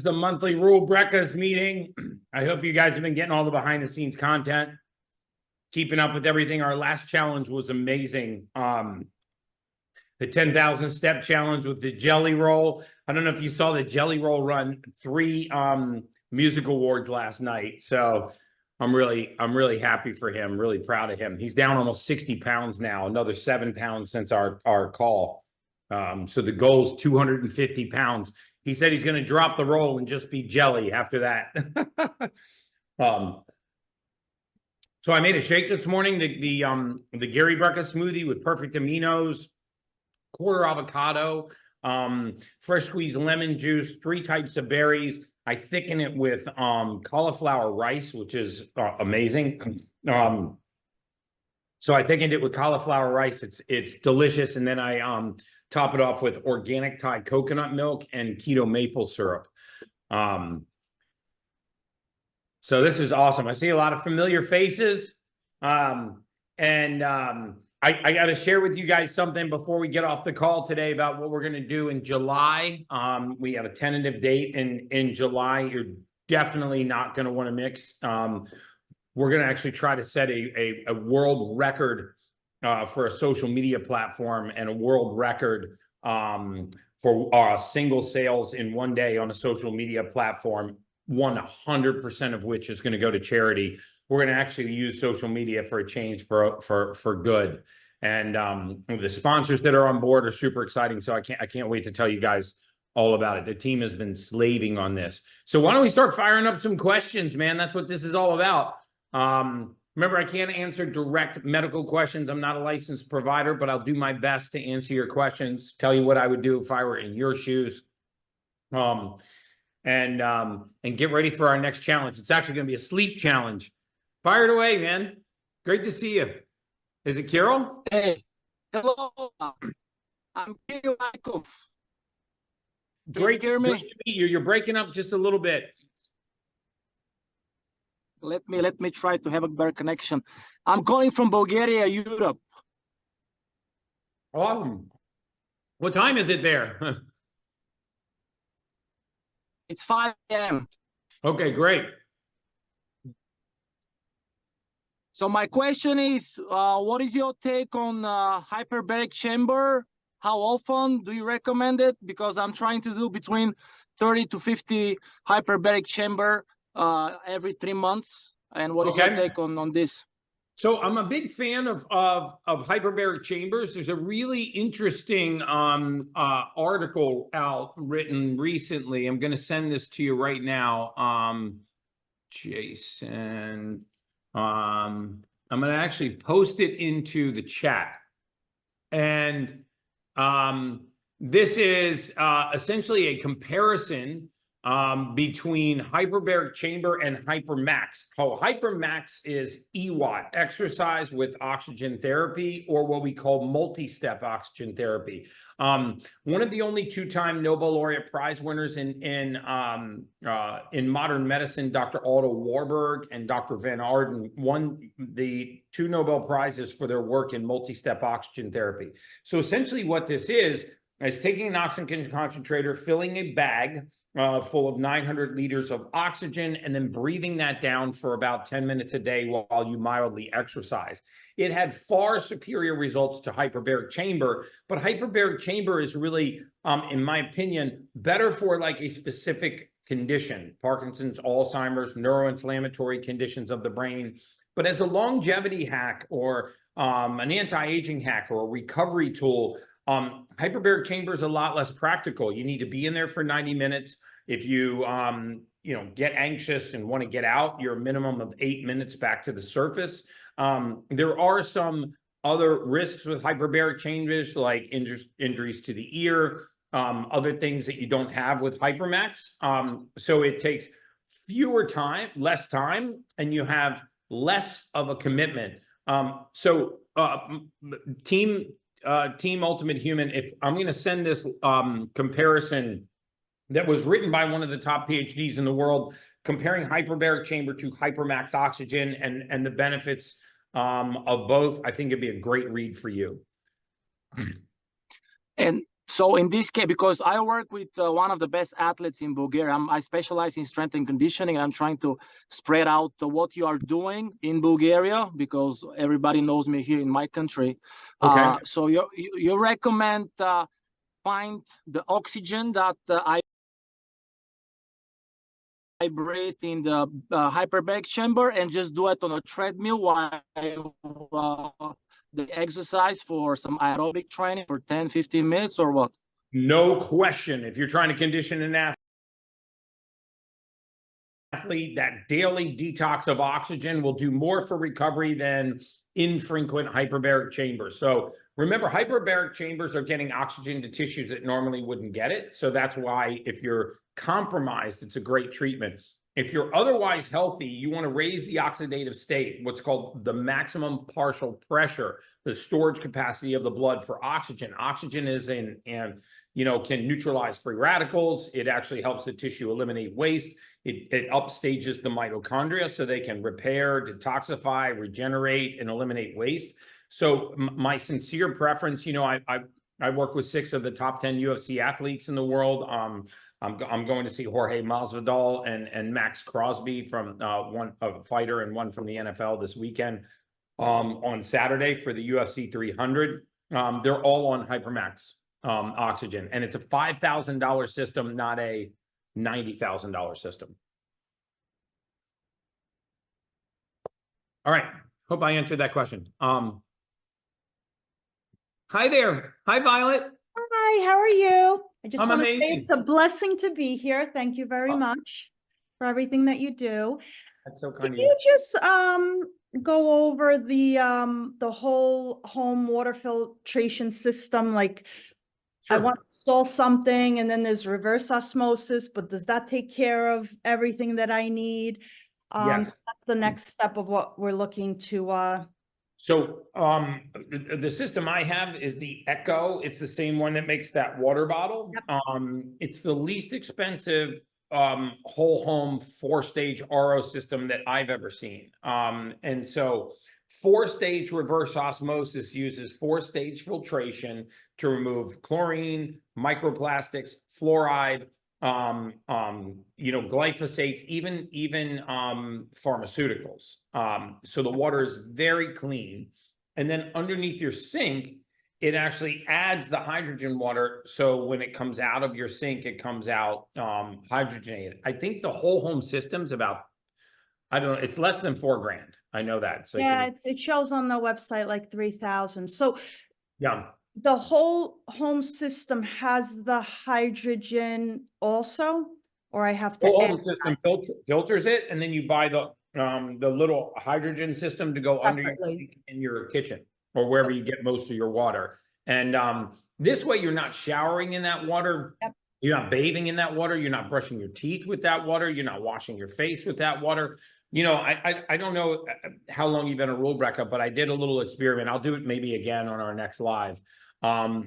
The monthly Rule Breakfast meeting. I hope you guys have been getting all the behind the scenes content, keeping up with everything. Our last challenge was amazing. The 10,000 step challenge with the Jelly Roll. I don't know if you saw the Jelly Roll run 3 music awards last night. So I'm really happy for him, really proud of him. He's down almost 60 pounds now, another 7 pounds since our call. So the goal is 250 pounds. He said he's going to drop the roll and just be jelly after that. So I made a shake this morning, the Gary Breakfast smoothie with perfect aminos, quarter avocado, fresh squeezed lemon juice, 3 types of berries. I thicken it with cauliflower rice, which is amazing. So I thickened it with cauliflower rice. It's delicious. And then I top it off with organic Thai coconut milk and keto maple syrup. So this is awesome. I see a lot of familiar faces. I got to share with you guys something before we get off the call today about what we're going to do in July. We have a tentative date in July. You're definitely not going to want to mix. We're going to actually try to set a world record for a social media platform and a world record for single sales in one day on a social media platform, 100% of which is going to go to charity. We're going to actually use social media for a change for good. And the sponsors that are on board are super exciting. So I can't wait to tell you guys all about it. The team has been slaving on this. So why don't we start firing up some questions, man? That's what this is all about. Remember, I can't answer direct medical questions. I'm not a licensed provider, but I'll do my best to answer your questions, tell you what I would do if I were in your shoes. And get ready for our next challenge. It's actually going to be a sleep challenge. Fire it away, man. Great to see you. Is it Carol? Hey, hello. I'm Kirill Markov. Great to meet you. You're breaking up just a little bit. Let me try to have a better connection. I'm calling from Bulgaria, Europe. Awesome. What time is it there? It's 5 a.m. Okay, great. So my question is, what is your take on hyperbaric chamber? How often do you recommend it? Because I'm trying to do between 30 to 50 hyperbaric chamber every 3 months. And what is your take on this? So I'm a big fan of hyperbaric chambers. There's a really interesting article written recently. I'm going to send this to you right now, Jason. I'm going to actually post it into the chat. And this is essentially a comparison between hyperbaric chamber and hypermax. Hypermax is EWOT, exercise with oxygen therapy, or what we call multi-step oxygen therapy. One of the only 2-time Nobel laureate prize winners in modern medicine, Dr. Otto Warburg and Dr. Van Arden, won the 2 Nobel Prizes for their work in multi-step oxygen therapy. So essentially what this is taking an oxygen concentrator, filling a bag full of 900 liters of oxygen, and then breathing that down for about 10 minutes a day while you mildly exercise. It had far superior results to hyperbaric chamber, but hyperbaric chamber is really, in my opinion, better for like a specific condition, Parkinson's, Alzheimer's, neuroinflammatory conditions of the brain. But as a longevity hack or an anti-aging hack or a recovery tool, hyperbaric chamber is a lot less practical. You need to be in there for 90 minutes. If you, get anxious and want to get out, you're a minimum of 8 minutes back to the surface. There are some other risks with hyperbaric chambers, like injuries to the ear, other things that you don't have with hypermax. So it takes less time, and you have less of a commitment. Team Ultimate Human, if I'm going to send this comparison that was written by one of the top PhDs in the world, comparing hyperbaric chamber to hypermax oxygen and the benefits of both, I think it'd be a great read for you. And So in this case, because I work with one of the best athletes in Bulgaria, I specialize in strength and conditioning, and I'm trying to spread out what you are doing in Bulgaria because everybody knows me here in my country. Okay. So you recommend find the oxygen that I breathe in the hyperbaric chamber and just do it on a treadmill while the exercise for some aerobic training for 10-15 minutes or what? No question. If you're trying to condition an athlete, that daily detox of oxygen will do more for recovery than infrequent hyperbaric chambers. So remember, hyperbaric chambers are getting oxygen to tissues that normally wouldn't get it. So that's why if you're compromised, it's a great treatment. If you're otherwise healthy, you want to raise the oxidative state, what's called the maximum partial pressure, the storage capacity of the blood for oxygen. Oxygen is can neutralize free radicals. It actually helps the tissue eliminate waste. It upstages the mitochondria so they can repair, detoxify, regenerate, and eliminate waste. So my sincere preference, I work with 6 of the top 10 UFC athletes in the world. I'm going to see Jorge Masvidal and Max Crosby from one a fighter and one from the NFL this weekend on Saturday for the UFC 300. They're all on Hypermax oxygen, and it's a $5,000 system, not a $90,000 system. All right. Hope I answered that question. Hi there. Hi, Violet. Hi, how are you? I just I'm want to say amazing. it's a blessing to be here. Thank you very much for everything that you do. That's so kind Can of you you. just go over the whole home water filtration system? Like I Sure. want to install something and then there's reverse osmosis, but does that take care of everything that I need? Yes. That's the next step of what we're looking to So the system I have is the Echo. It's the same one that makes that water bottle. Yep. It's the least expensive whole home 4-stage RO system that I've ever seen. And so 4-stage reverse osmosis uses 4-stage filtration to remove chlorine, microplastics, fluoride, glyphosates, even pharmaceuticals. So the water is very clean. And then underneath your sink, it actually adds the hydrogen water. So when it comes out of your sink, it comes out hydrogenated. I think the whole home system's about, I don't know, it's less than $4,000. I know that. So yeah, it shows on the website like 3,000. So yeah. the whole home system has the hydrogen also, or I have to Whole add home system filters it, and then you buy the little hydrogen system to go under your separately. sink in your kitchen or wherever you get most of your water. And this way, you're not showering in that water. Yep. You're not bathing in that water. You're not brushing your teeth with that water. You're not washing your face with that water. I don't know how long you've been a rule breaker, but I did a little experiment. I'll do it maybe again on our next live. I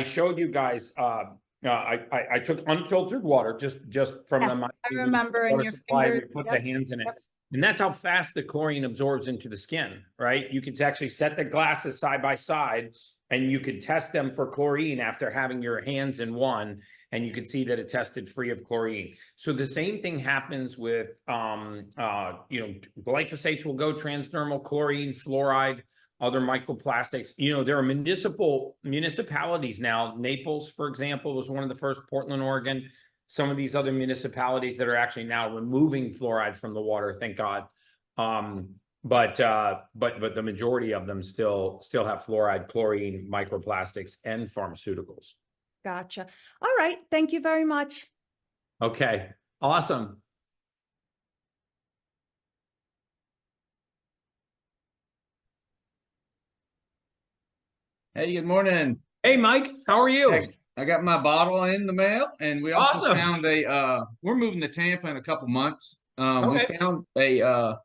showed you guys. I took unfiltered water just from Yes, I remember in water your supply. We fingers. put Yep. the hands in it. Yep. And that's how fast the chlorine absorbs into the skin, right? You could actually set the glasses side by side and you could test them for chlorine after having your hands in one, and you could see that it tested free of chlorine. So the same thing happens with, glyphosates will go transdermal, chlorine, fluoride, other microplastics. There are municipalities now. Naples, for example, was one of the first, Portland, Oregon. Some of these other municipalities that are actually now removing fluoride from the water, thank God. But the majority of them still have fluoride, chlorine, microplastics, and pharmaceuticals. Gotcha. All right. Thank you very much. Okay, awesome. Hey, good morning. Hey, Mike, how are you? Hey, I got my bottle in the mail, and we also Awesome. found we're moving to Tampa in a couple months. We Okay. found a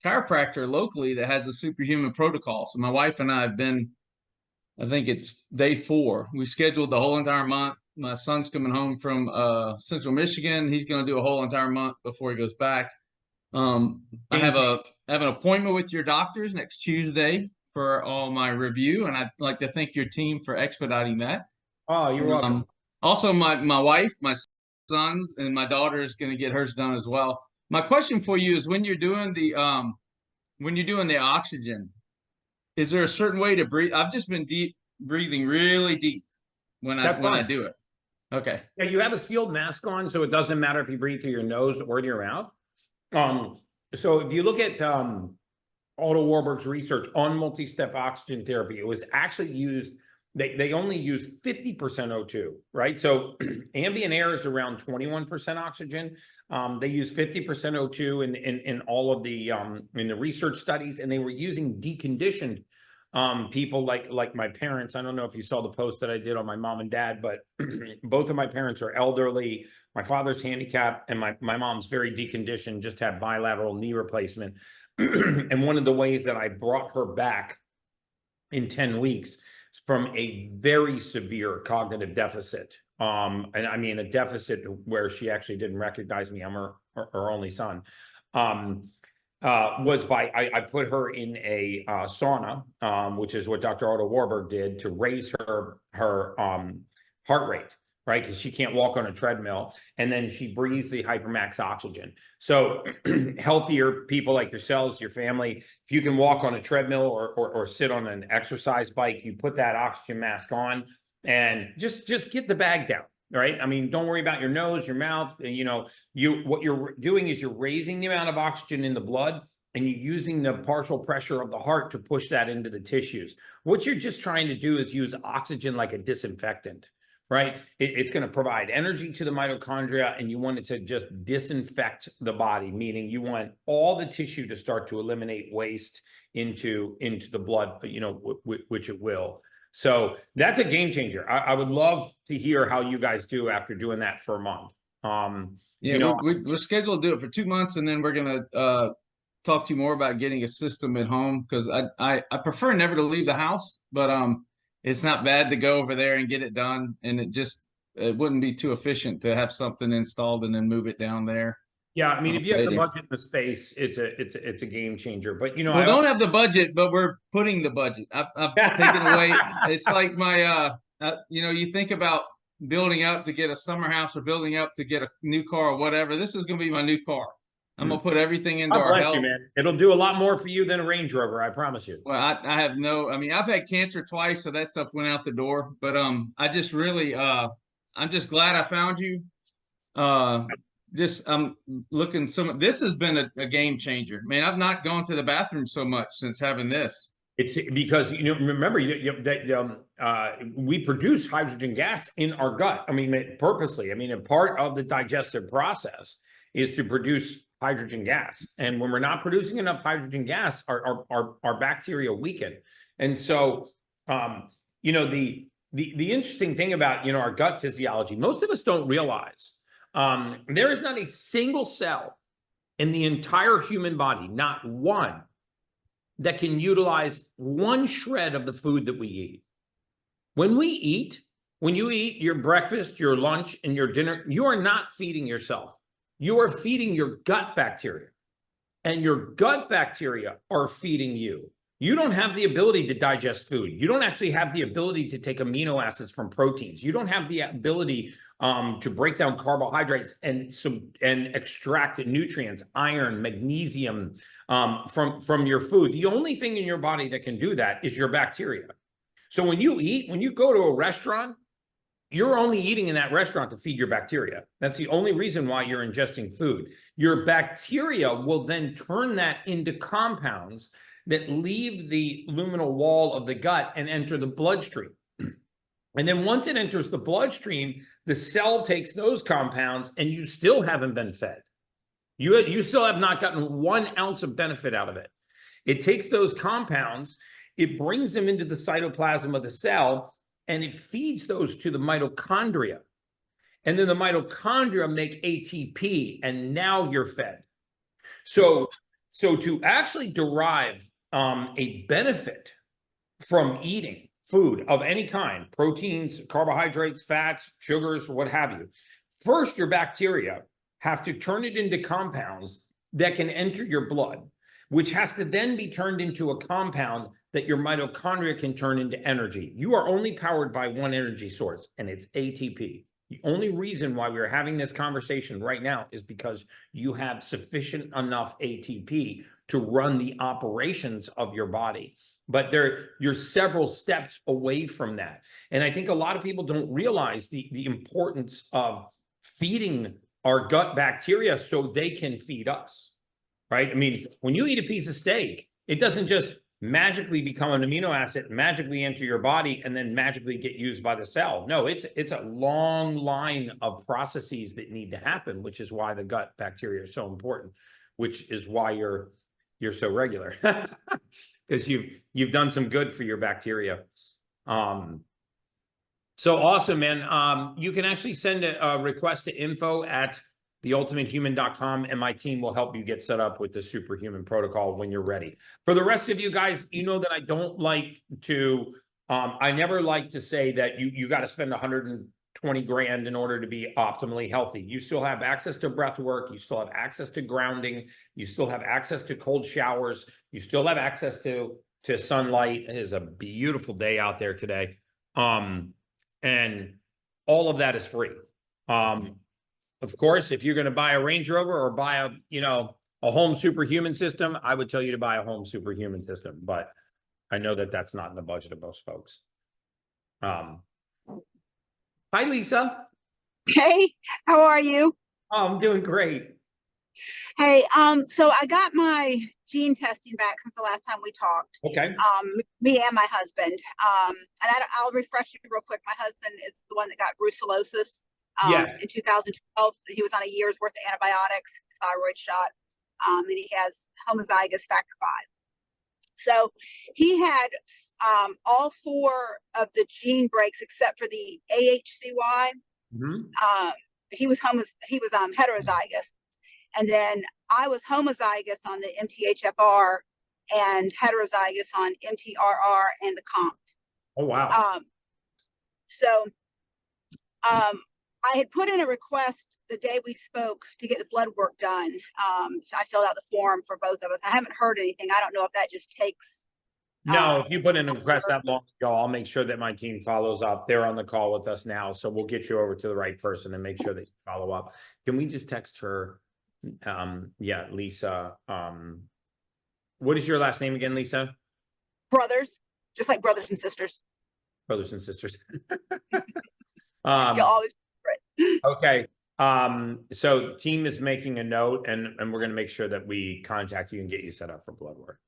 chiropractor locally that has a superhuman protocol. So my wife and I have been, I think it's day 4. We scheduled the whole entire month. My son's coming home from Central Michigan. He's going to do a whole entire month before he goes back. I have an appointment with your doctors next Tuesday for all my review, and I'd like to thank your team for expediting that. Oh, you're welcome. Also, my wife, my sons, and my daughter is going to get hers done as well. My question for you is, when you're doing the oxygen, is there a certain way to breathe? I've just been breathing really deep when I fine. do it. Okay. Yeah, you have a sealed mask on, so it doesn't matter if you breathe through your nose or your mouth. So if you look at Otto Warburg's research on multi-step oxygen therapy, it was actually used, they only use 50% O2, right? So ambient air is around 21% oxygen. They use 50% O2 in all of the in the research studies, and they were using deconditioned people like my parents. I don't know if you saw the post that I did on my mom and dad, but both of my parents are elderly. My father's handicapped, and my mom's very deconditioned, just had bilateral knee replacement. And one of the ways that I brought her back in 10 weeks from a very severe cognitive deficit, and I mean a deficit where she actually didn't recognize me, I'm her only son, was by I put her in a sauna, which is what Dr. Otto Warburg did to raise her heart rate, right? Because she can't walk on a treadmill, and then she breathes the hypermax oxygen. So healthier people like yourselves, your family, if you can walk on a treadmill or sit on an exercise bike, you put that oxygen mask on and just get the bag down. Right. I mean, don't worry about your nose, your mouth. You know, what you're doing is you're raising the amount of oxygen in the blood, and you're using the partial pressure of the heart to push that into the tissues. What you're just trying to do is use oxygen like a disinfectant, right? It's going to provide energy to the mitochondria, and you want it to just disinfect the body, meaning you want all the tissue to start to eliminate waste into the blood, you know, which it will. So that's a game changer. I would love to hear how you guys do after doing that for a month. Yeah, you know, we're scheduled to do it for 2 months, and then we're gonna talk to you more about getting a system at home, because I prefer never to leave the house, but it's not bad to go over there and get it done, and it wouldn't be too efficient to have something installed and then move it down there. yeah, I mean, if you have the later. budget and the space, it's a game changer. But you know, We don't have the budget, but we're putting the budget. I've taken away. It's like my, you know, you think about building up to get a summer house or building up to get a new car or whatever. This is going to be my new car. I'm going to put everything into God our bless health. you, man. It'll do a lot more for you than a Range Rover, I promise you. Well, I have I mean, I've had cancer twice, so that stuff went out the door. But I just really, I'm just glad I found you. I'm looking this has been a game changer, man. I've not gone to the bathroom so much since having this. It's because, you know, remember that we produce hydrogen gas in our gut. I mean, purposely. I mean, a part of the digestive process is to produce hydrogen gas. And when we're not producing enough hydrogen gas, our bacteria weaken. And so, you know, the interesting thing about, you know, our gut physiology, most of us don't realize there is not a single cell in the entire human body, not one, that can utilize one shred of the food that we eat. When you eat your breakfast, your lunch, and your dinner, you are not feeding yourself. You are feeding your gut bacteria, and your gut bacteria are feeding you. You don't have the ability to digest food. You don't actually have the ability to take amino acids from proteins. You don't have the ability to break down carbohydrates and extract nutrients, iron, magnesium from your food. The only thing in your body that can do that is your bacteria. So when you go to a restaurant, you're only eating in that restaurant to feed your bacteria. That's the only reason why you're ingesting food. Your bacteria will then turn that into compounds that leave the luminal wall of the gut and enter the bloodstream. And then once it enters the bloodstream, the cell takes those compounds, and you still haven't been fed. You still have not gotten 1 ounce of benefit out of it. It takes those compounds, it brings them into the cytoplasm of the cell, and it feeds those to the mitochondria. And then the mitochondria make ATP, and now you're fed. So to actually derive a benefit from eating food of any kind, proteins, carbohydrates, fats, sugars, what have you, first your bacteria have to turn it into compounds that can enter your blood, which has to then be turned into a compound that your mitochondria can turn into energy. You are only powered by one energy source, and it's ATP. The only reason why we're having this conversation right now is because you have sufficient enough ATP to run the operations of your body. But you're several steps away from that. And I think a lot of people don't realize the importance of feeding our gut bacteria so they can feed us, right? I mean, when you eat a piece of steak, it doesn't just magically become an amino acid, magically enter your body, and then magically get used by the cell. No, it's a long line of processes that need to happen, which is why the gut bacteria are so important, which is why you're so regular, because you've done some good for your bacteria. So awesome, man. You can actually send a request to info@theultimatehuman.com, and my team will help you get set up with the Superhuman protocol when you're ready. For the rest of you guys, you know that I don't like to, I never like to say that you got to spend 120 grand in order to be optimally healthy. You still have access to breath work. You still have access to grounding. You still have access to cold showers. You still have access to sunlight. It is a beautiful day out there today. And all of that is free. Of course, if you're going to buy a Range Rover or buy a home superhuman system, I would tell you to buy a home superhuman system, but I know that that's not in the budget of most folks. Hi, Lisa. Hey, how are you? Oh, I'm doing great. Hey, so I got my gene testing back since the last time we talked. Okay. Me and my husband. And I'll refresh you real quick. My husband is the one that got brucellosis. Yes. In 2012, he was on a year's worth of antibiotics, thyroid shot, and he has homozygous factor V. So he had all 4 of the gene breaks except for the AHCY. Mm-hmm. He was heterozygous, and then I was homozygous on the MTHFR and heterozygous on MTRR and the COMT. Oh wow. I had put in a request the day we spoke to get the blood work done. So I filled out the form for both of us. I haven't heard anything. I don't know if that just takes. No, if you put in a request that long ago, I'll make sure that my team follows up. They're on the call with us now, so we'll get you over to the right person and make sure that you follow up. Can we just text her? Yeah, Lisa. What is your last name again, Lisa? Brothers, just like brothers and sisters. Brothers and sisters. You'll always. Okay. So team is making a note, and we're going to make sure that we contact you and get you set up for blood work.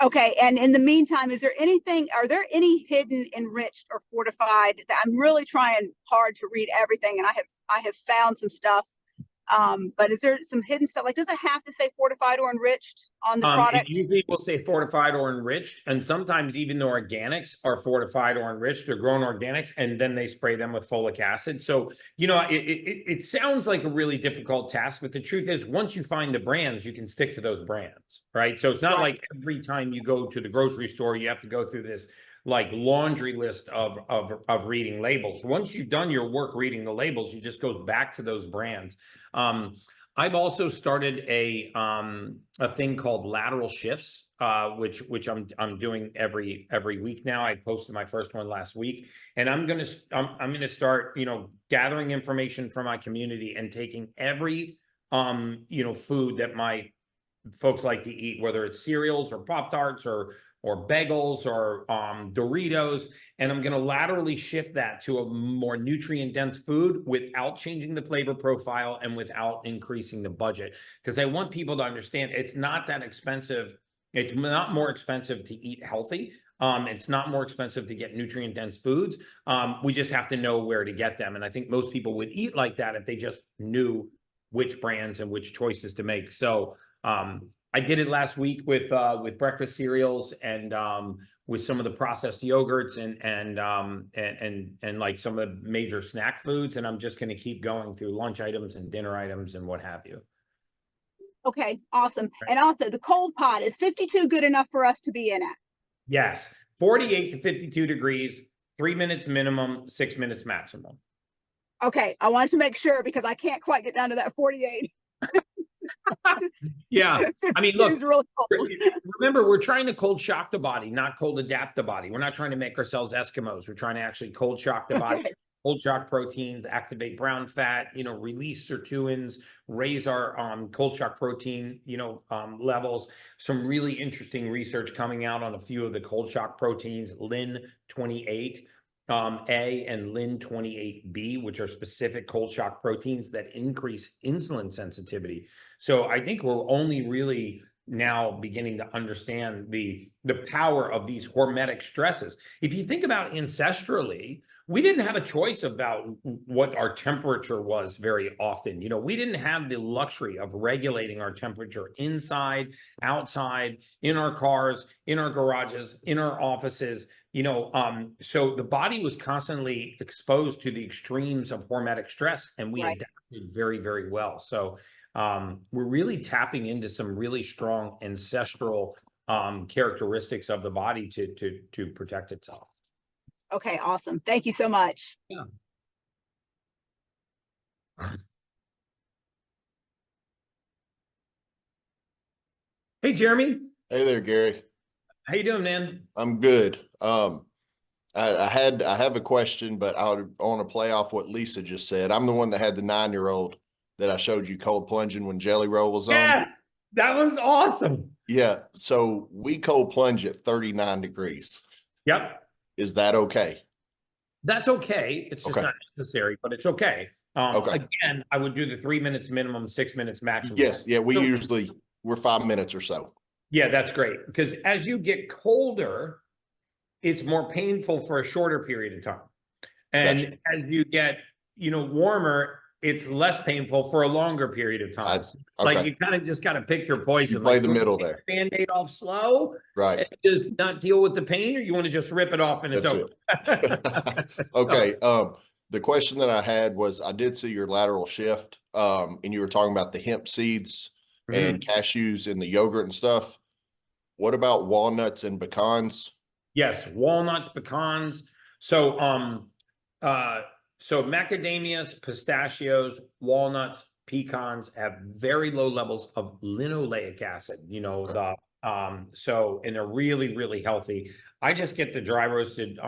Okay. And in the meantime, are there any hidden, enriched, or fortified that I'm really trying hard to read everything, and I have found some stuff. But is there some hidden stuff? Like, does it have to say fortified or enriched on the product? It usually will say fortified or enriched, and sometimes even the organics are fortified or enriched. They're grown organics, and then they spray them with folic acid. So, it sounds like a really difficult task, but the truth is, once you find the brands, you can stick to those brands, right? So it's not like every time you go to the grocery store, you have to go through this like laundry list of reading labels. Once you've done your work reading the labels, you just go back to those brands. I've also started a thing called lateral shifts, which I'm doing every week now. I posted my first one last week, and I'm gonna start gathering information from my community and taking every food that my folks like to eat, whether it's cereals or Pop-Tarts or bagels or Doritos, and I'm going to laterally shift that to a more nutrient-dense food without changing the flavor profile and without increasing the budget. Because I want people to understand it's not that expensive. It's not more expensive to eat healthy. It's not more expensive to get nutrient-dense foods. We just have to know where to get them. And I think most people would eat like that if they just knew which brands and which choices to make. So I did it last week with breakfast cereals and with some of the processed yogurts and like some of the major snack foods. And I'm just going to keep going through lunch items and dinner items and what have you. Okay, awesome. And also the cold pot, is 52 good enough for us to be in at? Yes, 48 to 52 degrees, 3 minutes minimum, 6 minutes maximum. Okay, I wanted to make sure because I can't quite get down to that 48. Yeah. I mean, look, It's really cold. remember, we're trying to cold shock the body, not cold adapt the body. We're not trying to make ourselves Eskimos. We're trying to actually cold shock the body, Okay. cold shock proteins, activate brown fat, release sirtuins, raise our cold shock protein, levels. Some really interesting research coming out on a few of the cold shock proteins, Lin-28. A and Lin-28B, which are specific cold shock proteins that increase insulin sensitivity. So I think we're only really now beginning to understand the power of these hormetic stresses. If you think about ancestrally, we didn't have a choice about what our temperature was very often. We didn't have the luxury of regulating our temperature inside, outside, in our cars, in our garages, in our offices. So the body was constantly exposed to the extremes of hormetic stress, and we Right. adapted very, very well. So we're really tapping into some really strong ancestral characteristics of the body to protect itself. Okay, awesome. Thank you so much. Yeah. Hey, Jeremy, Hey there, Gary. how you doing, man? I'm good. I have a question, but I want to play off what Lisa just said. I'm the one that had the 9-year-old that I showed you cold plunging when Jelly Roll was on. Yeah, that was awesome. Yeah. So we cold plunge at 39 degrees. Yep, Is that okay? that's okay. It's just Okay. not necessary, but it's okay. Okay. Again, I would do the 3 minutes minimum, 6 minutes maximum. Yes. Yeah. So- We're 5 minutes or so. Yeah, that's great. Because as you get colder, it's more painful for a shorter period of time. And Gotcha. as you get, warmer, it's less painful for a longer period of time. So it's like okay. you kind of just got to pick your poison. You play Like, the do you middle wanna there. take the Band-Aid off slow Right. and just not deal with the pain, or you want to just rip it off and it's That's over? Okay. The question that I had was, I did see your lateral shift, and you were talking about the hemp seeds and cashews and the yogurt and stuff. What about walnuts and pecans? Yes, walnuts, pecans. So macadamias, pistachios, walnuts, pecans have very low levels of linoleic acid, Okay. and they're really, really healthy. I just get the dry roasted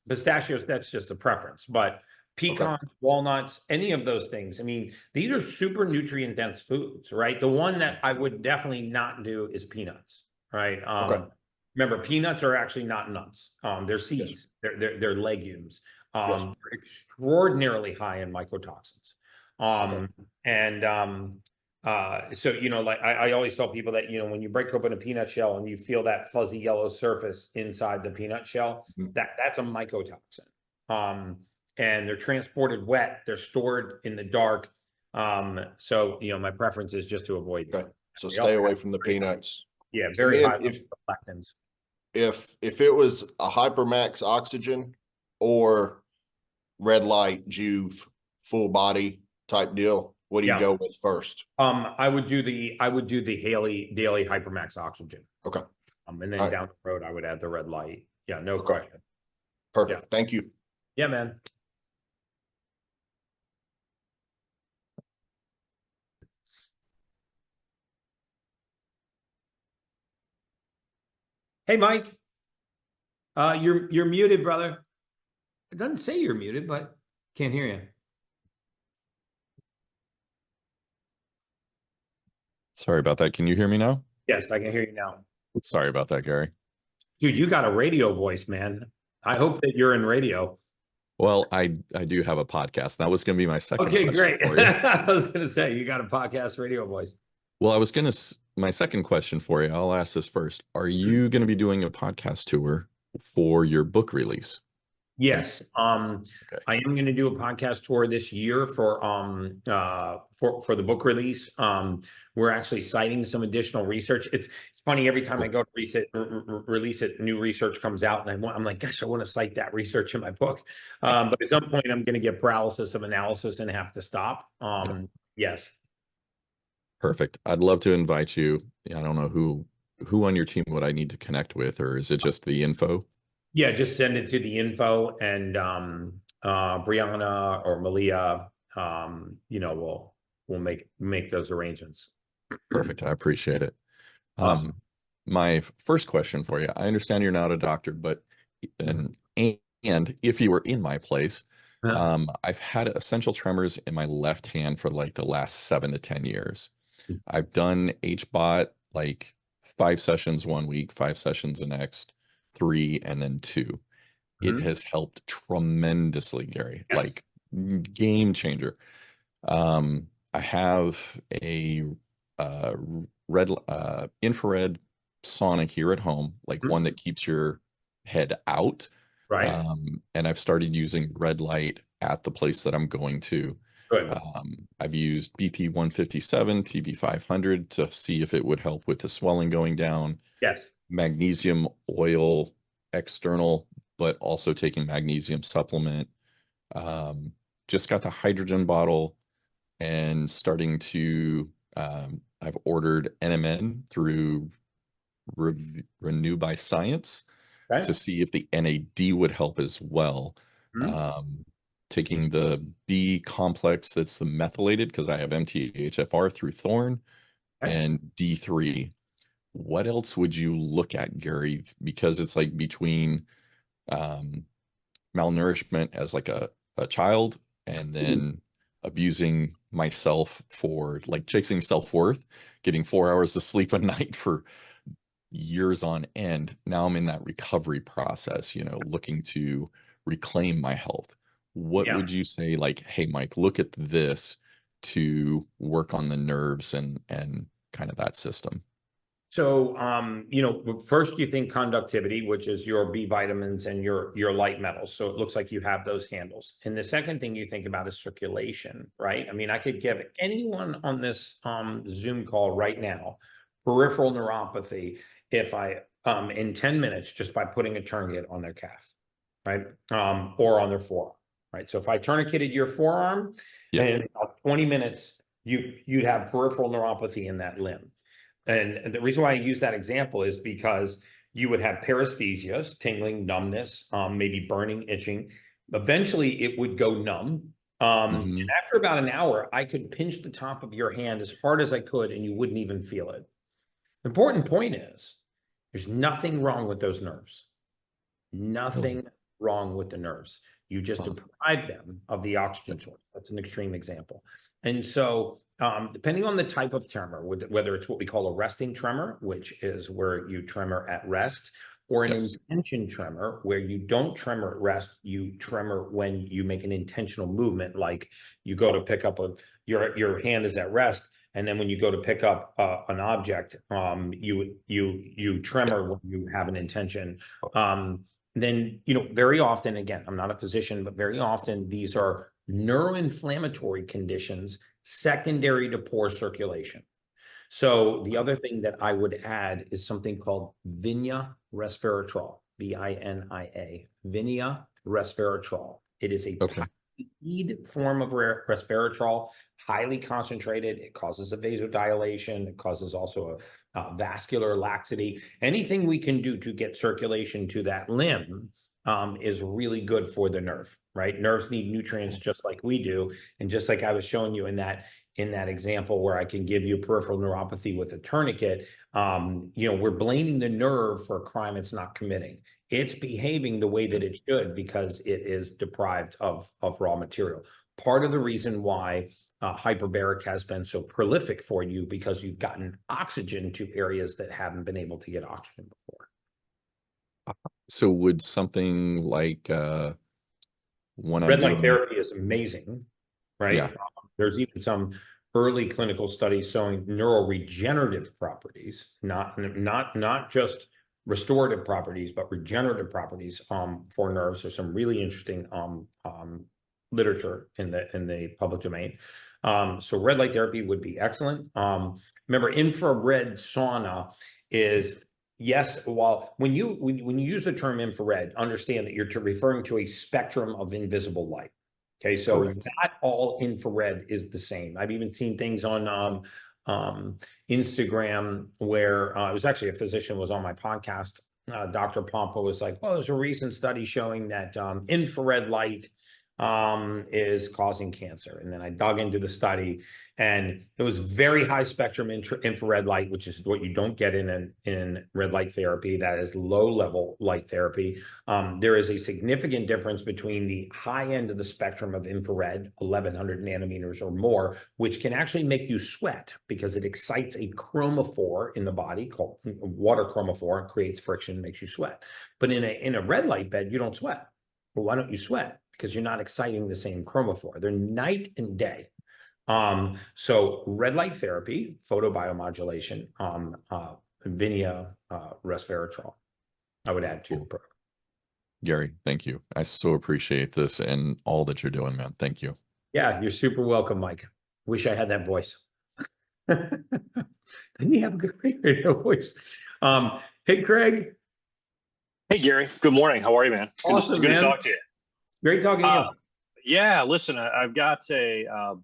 pistachios, that's just a preference, but pecans, walnuts, any of those things. I mean, these are super nutrient dense foods, right? The one that I would definitely not do is peanuts, right? Okay. Remember, peanuts are actually not nuts. They're seeds. They're legumes. Yes. They're extraordinarily high in mycotoxins. So like I always tell people that when you break open a peanut shell and you feel that fuzzy yellow surface inside the peanut shell, that's a mycotoxin. And they're transported wet. They're stored in the dark. So my preference is just to avoid Okay. them. So They stay all away have from the peanuts. Yeah, very then high levels of lectins. If it was a Hypermax Oxygen or red light Juve full body type deal, what do you Yeah. go with first? I would do the Haley Daily Hypermax Oxygen. Okay. And then All right. down the road, I would add the red light. Yeah, no Okay. question. Perfect. Thank you. Yeah, man. Hey, Mike. You're muted, brother. It doesn't say you're muted, but can't hear you. Sorry about that. Can you hear me now? Yes, I can hear you now. Sorry about that, Gary. Dude, you got a radio voice, man. I hope that you're in radio. Well, I do have a podcast. That was going to be my second Okay, question great. for you. I was going to say, you got a podcast radio voice. Well, I was going to, my second question for you, I'll ask this first. Are you going to be doing a podcast tour for your book release? Yes. I am going to do a podcast tour this year for the book release. We're actually citing some additional research. It's funny, every time I go to release it, new research comes out, and I'm like, gosh, I want to cite that research in my book. But at some point, I'm going to get paralysis of analysis and have to stop. Yes. Perfect. I'd love to invite you. I don't know who on your team would I need to connect with, or is it just the info? Yeah, just send it to the info, and Brianna or Malia, we'll make those arrangements. Perfect. I appreciate it. Awesome. My first question for you, I understand you're not a doctor, but and and if you were in my place, Yeah. I've had essential tremors in my left hand for like the last 7 to 10 years. I've done HBOT like 5 sessions 1 week, 5 sessions the next, 3, and then 2. It Mhm. has helped tremendously, Gary, Yes. like game changer. I have a red infrared sauna here at home, like Mhm. one that keeps your head out. Right. And I've started using red light at the place that I'm going to. Good. I've used BP 157, TB 500 to see if it would help with the swelling going down. Yes. Magnesium oil external, but also taking magnesium supplement. Just got the hydrogen bottle and starting to I've ordered NMN through Renew by Science Okay. to see if the NAD would help as well. Mhm. Taking the B complex that's the methylated because I have MTHFR through Thorn Okay. and D3. What else would you look at, Gary? Because it's like between um, malnourishment as like a child and then abusing myself for like chasing self-worth, getting 4 hours of sleep a night for years on end. Now I'm in that recovery process, looking to reclaim my health. What Yeah. would you say, like, hey, Mike, look at this to work on the nerves and kind of that system? So, first you think conductivity, which is your B vitamins and your light metals. So it looks like you have those handles. And the second thing you think about is circulation, right? I mean, I could give anyone on this Zoom call right now peripheral neuropathy if I in 10 minutes just by putting a tourniquet on their calf, right? Or on their forearm, right? So if I tourniqueted your forearm, Yeah. in about 20 minutes, you'd have peripheral neuropathy in that limb. And the reason why I use that example is because you would have paresthesias, tingling, numbness, maybe burning, itching. Eventually, it would go numb. And Mhm. after about an hour, I could pinch the top of your hand as hard as I could, and you wouldn't even feel it. The important point is there's nothing wrong with those nerves. Nothing wrong with the nerves. You just Wow. deprive them of the oxygen source. That's an extreme example. And so, depending on the type of tremor, whether it's what we call a resting tremor, which is where you tremor at rest, or an Yes. intention tremor, where you don't tremor at rest, you tremor when you make an intentional movement, like you go to pick up your hand is at rest, and then when you go to pick up an object, you tremor when you have an intention. Then, very often, again, I'm not a physician, but very often these are neuroinflammatory conditions secondary to poor circulation. So the other thing that I would add is something called Vinia resveratrol, VINIA, Vinia resveratrol. It is a Okay. form of resveratrol, highly concentrated. It causes a vasodilation. It causes also a vascular laxity. Anything we can do to get circulation to that limb is really good for the nerve, right? Nerves need nutrients just like we do. And just like I was showing you in that example where I can give you peripheral neuropathy with a tourniquet, we're blaming the nerve for a crime it's not committing. It's behaving the way that it should because it is deprived of raw material. Part of the reason why hyperbaric has been so prolific for you because you've gotten oxygen to areas that haven't been able to get oxygen before. So would something like when I'm Red light doing, therapy is amazing, right? yeah, There's even some early clinical studies showing neuroregenerative properties, not just restorative properties, but regenerative properties for nerves. There's some really interesting literature in the public domain. So red light therapy would be excellent. Remember, infrared sauna is, yes, while when you use the term infrared, understand that you're referring to a spectrum of invisible light. Okay, so Correct. not all infrared is the same. I've even seen things on Instagram where it was actually a physician was on my podcast. Dr. Pompa was like, well, there's a recent study showing that infrared light is causing cancer. And then I dug into the study, and it was very high spectrum infrared light, which is what you don't get in red light therapy. That is low level light therapy. There is a significant difference between the high end of the spectrum of infrared, 1100 nanometers or more, which can actually make you sweat because it excites a chromophore in the body called water chromophore. It creates friction, makes you sweat. But in a red light bed, you don't sweat. Well, why don't you sweat? Because you're not exciting the same chromophore. They're night and day. So red light therapy, photobiomodulation, Vinia, resveratrol, I would add to the program. Gary, thank you. I so appreciate this and all that you're doing, man. Thank you. Yeah, you're super welcome, Mike. Wish I had that voice. Didn't he have a good radio voice? Hey, Craig. Hey, Gary. Good morning. How are you, man? Awesome, good man. to talk to you. Great talking to you. Yeah, listen, I've got I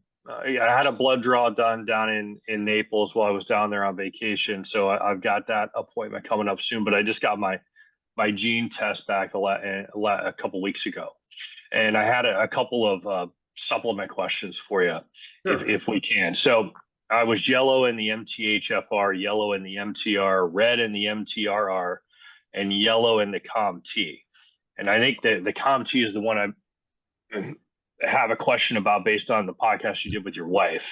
had a blood draw done down in Naples while I was down there on vacation. So I've got that appointment coming up soon, but I just got my gene test back a couple weeks ago. And I had a couple of supplement questions for you, Sure. if we can. So I was yellow in the MTHFR, yellow in the MTR, red in the MTRR, and yellow in the COMT. And I think that the COMT is the one I have a question about based on the podcast you did with your wife.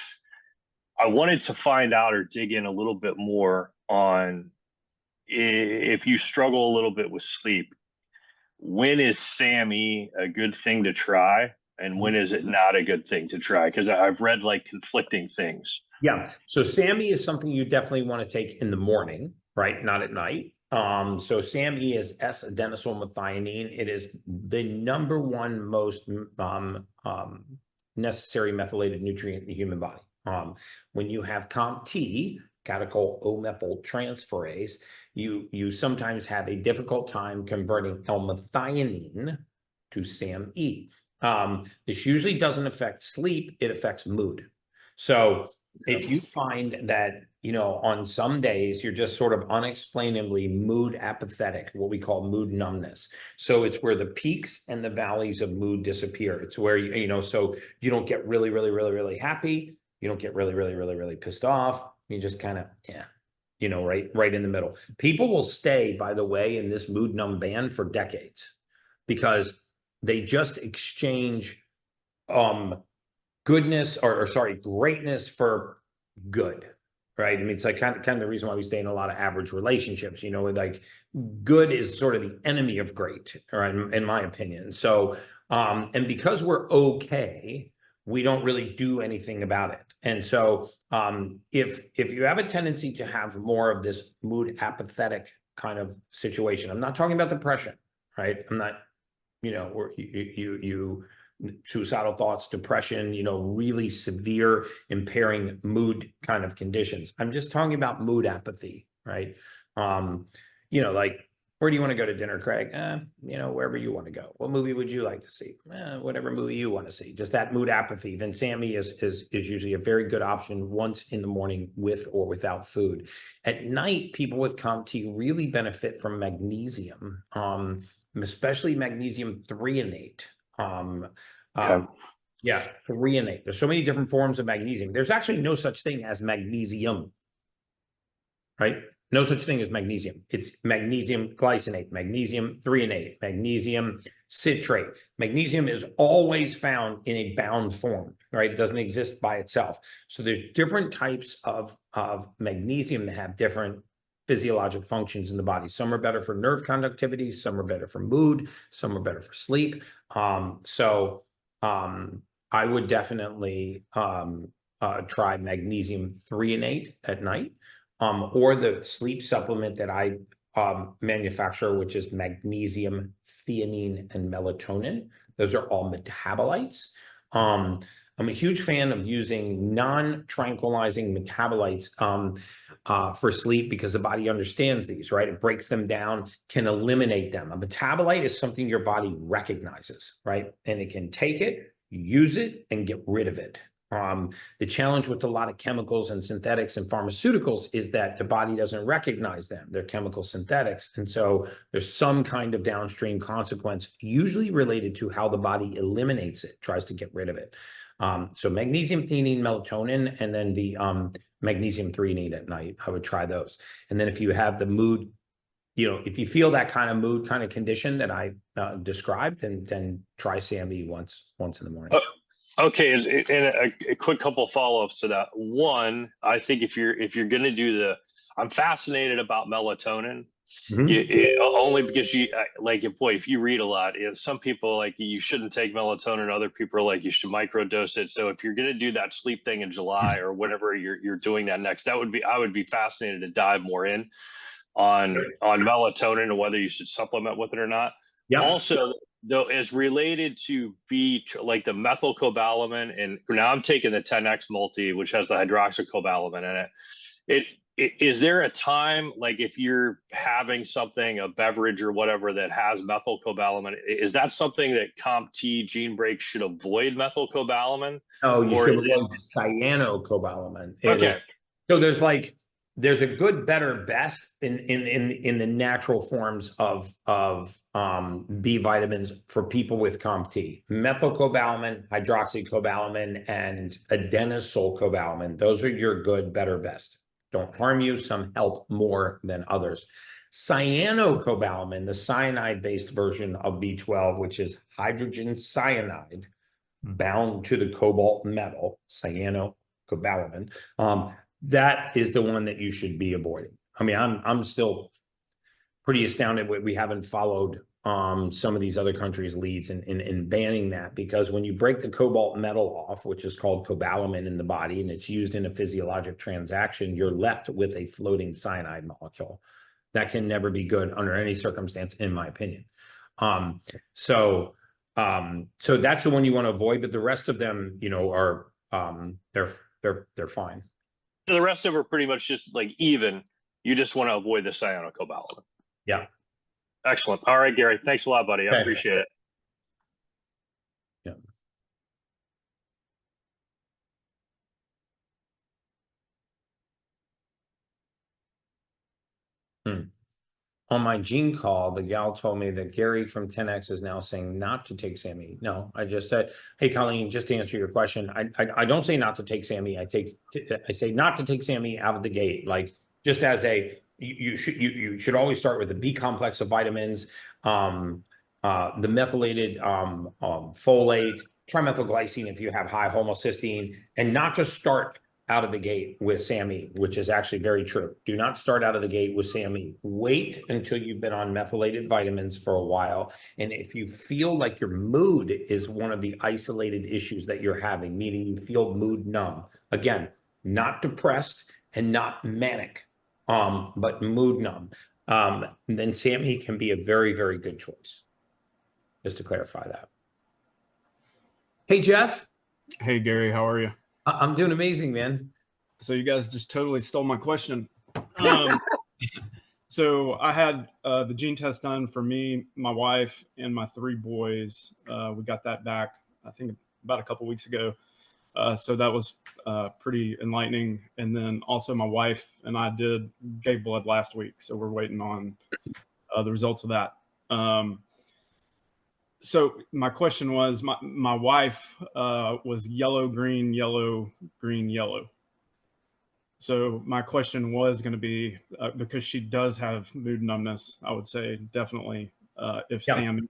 I wanted to find out or dig in a little bit more on if you struggle a little bit with sleep, when is SAMe a good thing to try? And when is it not a good thing to try? Because I've read like conflicting things. Yeah. So SAMe is something you definitely want to take in the morning, right? Not at night. So SAMe is S-adenosylmethionine. It is the number one most necessary methylated nutrient in the human body. When you have COMT, catechol O-methyltransferase, you sometimes have a difficult time converting L-methionine to SAMe. This usually doesn't affect sleep, it affects mood. So if you find that, on some days you're just sort of unexplainably mood apathetic, what we call mood numbness. So it's where the peaks and the valleys of mood disappear. It's where, so you don't get really, really, really, really happy. You don't get really, really, really, really pissed off. You just kind of, right in the middle. People will stay, by the way, in this mood numb band for decades because they just exchange greatness for good, right? I mean, it's like kind of the reason why we stay in a lot of average relationships, like good is sort of the enemy of great, right? In my opinion. So, and because we're okay, we don't really do anything about it. And so if you have a tendency to have more of this mood apathetic kind of situation, I'm not talking about depression, right? I'm not, where you suicidal thoughts, depression, really severe impairing mood kind of conditions. I'm just talking about mood apathy, right? Like, where do you want to go to dinner, Craig? Wherever you want to go. What movie would you like to see? Whatever movie you want to see. Just that mood apathy. Then SAMe is usually a very good option once in the morning with or without food. At night, people with COMT really benefit from magnesium, especially magnesium threonate. Yeah, threonate. There's so many different forms of magnesium. There's actually no such thing as magnesium, right? No such thing as magnesium. It's magnesium glycinate, magnesium threonate, magnesium citrate. Magnesium is always found in a bound form, right? It doesn't exist by itself. So there's different types of magnesium that have different physiologic functions in the body. Some are better for nerve conductivity, some are better for mood, some are better for sleep. I would definitely try magnesium threonate at night, or the sleep supplement that I manufacture, which is magnesium, theanine, and melatonin. Those are all metabolites. I'm a huge fan of using non-tranquilizing metabolites for sleep because the body understands these, right? It breaks them down, can eliminate them. A metabolite is something your body recognizes, right? And it can take it, use it, and get rid of it. The challenge with a lot of chemicals and synthetics and pharmaceuticals is that the body doesn't recognize them. They're chemical synthetics. And so there's some kind of downstream consequence, usually related to how the body eliminates it, tries to get rid of it. So magnesium, theanine, melatonin, and then the magnesium threonate at night. I would try those. And then if you have the mood, if you feel that kind of mood kind of condition that I described, then try SAMe once in the morning. Okay, and a quick couple follow-ups to that. One, I think if you're going to do I'm fascinated about melatonin. Only because if you read a lot, some people you shouldn't take melatonin, other people are like you should microdose it. So if you're going to do that sleep thing in July or whenever you're doing that next, I would be fascinated to dive more in on melatonin and whether you should supplement with it or not. Yeah. Also, though, as related to the methylcobalamin, and now I'm taking the 10X multi, which has the hydroxycobalamin in it. Is there a time, if you're having something, a beverage or whatever that has methylcobalamin, is that something that CompT Gene Break should avoid methylcobalamin? Oh, you should avoid cyanocobalamin. Okay. So there's a good, better, best in the natural forms of B vitamins for people with CompT. Methylcobalamin, hydroxycobalamin, and adenosylcobalamin. Those are your good, better, best. Don't harm you. Some help more than others. Cyanocobalamin, the cyanide-based version of B12, which is hydrogen cyanide bound to the cobalt metal, cyanocobalamin. That is the one that you should be avoiding. I mean, I'm still pretty astounded we haven't followed some of these other countries' leads in banning that, because when you break the cobalt metal off, which is called cobalamin in the body, and it's used in a physiologic transaction, you're left with a floating cyanide molecule. That can never be good under any circumstance, in my opinion. So that's the one you want to avoid, but the rest of them, are they're fine. So the rest of them are pretty much just even. You just want to avoid the cyanocobalamin. Yeah. Excellent. All right, Gary. Thanks a lot, buddy. I appreciate it. Yeah. On my Gene call, the gal told me that Gary from 10X is now saying not to take SAMe. No, I just said, hey, Colleen, just to answer your question, I don't say not to take SAMe. I say not to take SAMe out of the gate. Just as you should always start with the B complex of vitamins, the methylated folate, trimethylglycine if you have high homocysteine, and not just start out of the gate with SAMe, which is actually very true. Do not start out of the gate with SAMe. Wait until you've been on methylated vitamins for a while. And if you feel like your mood is one of the isolated issues that you're having, meaning you feel mood numb, again, not depressed and not manic, but mood numb, then SAMe can be a very, very good choice. Just to clarify that. Hey, Jeff. Hey, Gary, how are you? I'm doing amazing, man. So you guys just totally stole my question. So I had the gene test done for me, my wife, and my 3 boys. We got that back, I think, about a couple weeks ago. So that was pretty enlightening. And then also my wife and I gave blood last week. So we're waiting on the results of that. So my question was, my wife was yellow, green, yellow, green, yellow. So my question was going to be, because she does have mood numbness, I would say definitely if SAMe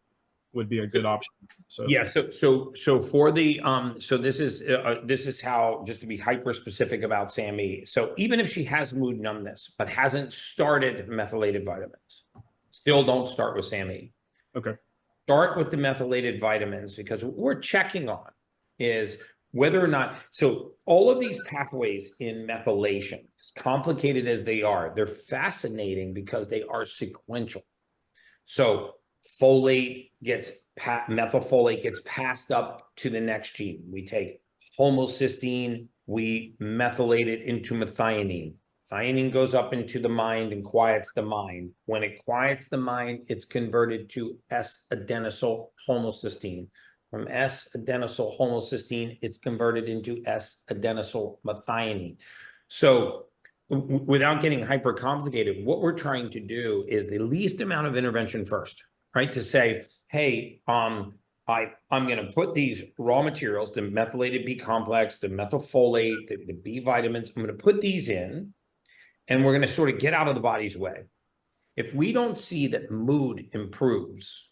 would be a good option. So yeah, so for the so this is how, just to be hyper specific about SAMe. So even if she has mood numbness but hasn't started methylated vitamins, still don't start with SAMe. Okay. Start with the methylated vitamins, because what we're checking on is whether or not, so all of these pathways in methylation, as complicated as they are, they're fascinating because they are sequential. So methylfolate gets passed up to the next gene. We take homocysteine, we methylate it into methionine. Methionine goes up into the mind and quiets the mind. When it quiets the mind, it's converted to S-adenosyl homocysteine. From S-adenosyl homocysteine, it's converted into S-adenosyl methionine. So without getting hyper complicated, what we're trying to do is the least amount of intervention first, right? To say, hey, I'm going to put these raw materials, the methylated B complex, the methylfolate, the B vitamins, I'm going to put these in, and we're going to sort of get out of the body's way. If we don't see that mood improves,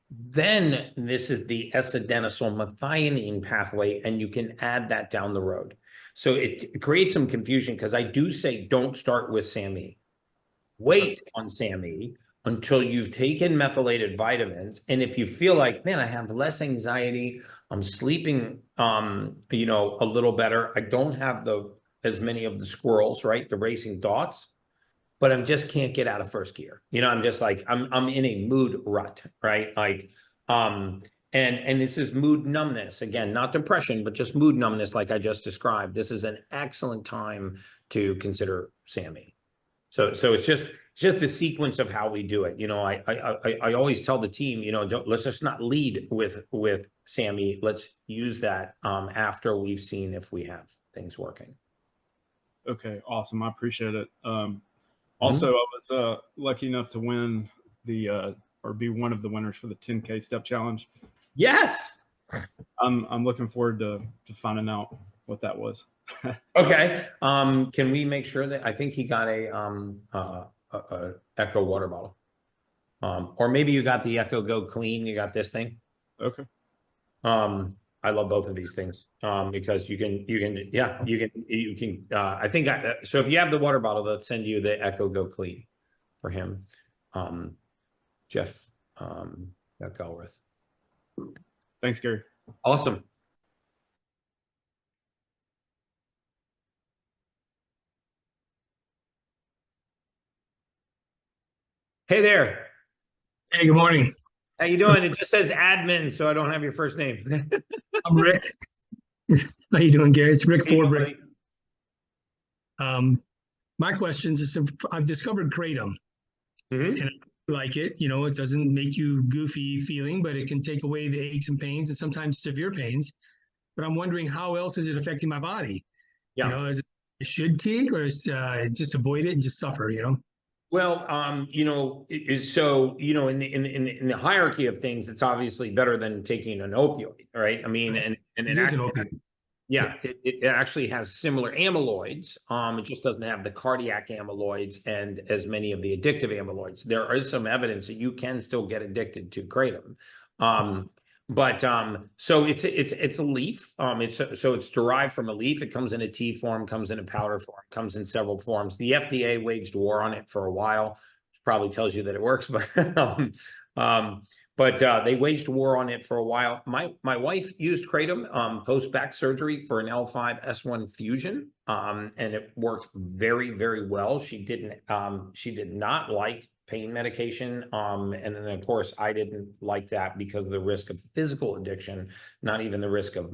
then this is the S-adenosyl methionine pathway, and you can add that down the road. So it creates some confusion because I do say don't start with SAMe. Wait on SAMe until you've taken methylated vitamins. And if you feel like, man, I have less anxiety, I'm sleeping, you know, a little better. I don't have as many of the squirrels, right? The racing thoughts, but I just can't get out of first gear. You know, I'm just like, I'm in a mood rut, right? Like, and this is mood numbness. Again, not depression, but just mood numbness, like I just described. This is an excellent time to consider SAMe. So it's just the sequence of how we do it. You know, I always tell the team, you know, let's just not lead with SAMe. Let's use that after we've seen if we have things working. Okay, awesome. I appreciate it. Also, I was lucky enough to win or be one of the winners for the 10K step challenge. Yes. I'm looking forward to finding out what that was. Okay. Can we make sure that I think he got a Echo water bottle, or maybe you got the Echo Go Clean. You got this thing. Okay. I love both of these things because you can I think so if you have the water bottle, they'll send you the Echo Go Clean for him. Jeff Galworth. Thanks, Gary. Awesome. Hey there. Hey, good morning. How you doing? It just says admin, so I don't have your first name. I'm Rick. How you doing, Gary? It's Rick Forbrick. My questions is, I've discovered Kratom, and I like it. You know, it doesn't make you goofy feeling, but it can take away the aches and pains and sometimes severe pains. But I'm wondering how else is it affecting my body? Yeah. You know, is it should take, or is just avoid it and just suffer? You know. Well, you know, so, you know, in the hierarchy of things, it's obviously better than taking an opioid, right? I mean, and it is an opioid. Yeah, it actually has similar amyloids. It just doesn't have the cardiac amyloids and as many of the addictive amyloids. There is some evidence that you can still get addicted to kratom. But so it's a leaf. It's derived from a leaf. It comes in a tea form, comes in a powder form, comes in several forms. The FDA waged war on it for a while, which probably tells you that it works, but they waged war on it for a while. My wife used kratom post back surgery for an L5-S1 fusion, and it worked very, very well. She did not like pain medication. And then of course I didn't like that because of the risk of physical addiction, not even the risk of,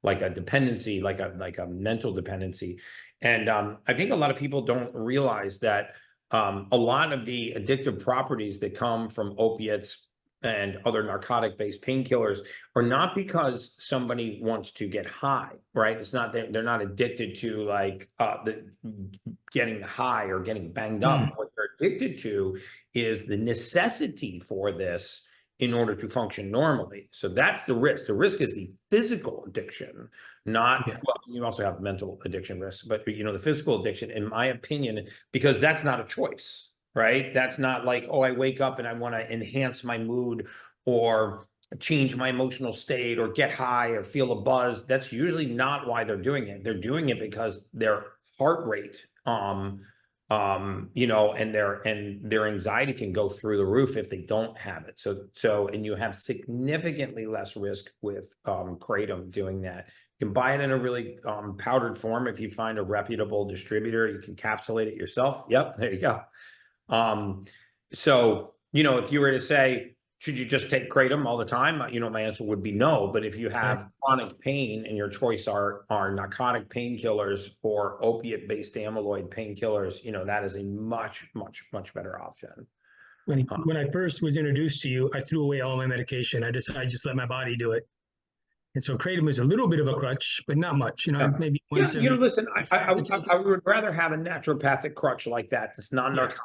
like a dependency, like a mental dependency. And I think a lot of people don't realize that a lot of the addictive properties that come from opiates and other narcotic-based painkillers are not because somebody wants to get high, right? It's not that they're not addicted to like getting high or getting banged up. What they're addicted to is the necessity for this in order to function normally. So that's the risk. The risk is the physical addiction, not, well, you also have mental addiction risks, but you know, the physical addiction, in my opinion, because that's not a choice. Right? That's not like, oh, I wake up and I want to enhance my mood or change my emotional state or get high or feel a buzz. That's usually not why they're doing it. They're doing it because their heart rate, you know, and their anxiety can go through the roof if they don't have it. So, and you have significantly less risk with kratom doing that. You can buy it in a really powdered form. If you find a reputable distributor, you can capsulate it yourself. Yep, there you go. So, you know, if you were to say, should you just take kratom all the time? You know, my answer would be no. But if you have chronic pain and your choice are narcotic painkillers or opiate-based amyloid painkillers, you know, that is a much, much, much better option. When I first was introduced to you, I threw away all my medication. I just let my body do it. And so kratom is a little bit of a crutch, but not much. You know, Yeah. maybe Yeah, once you know, every. listen, I would rather have a naturopathic crutch like that that's non-narcotic,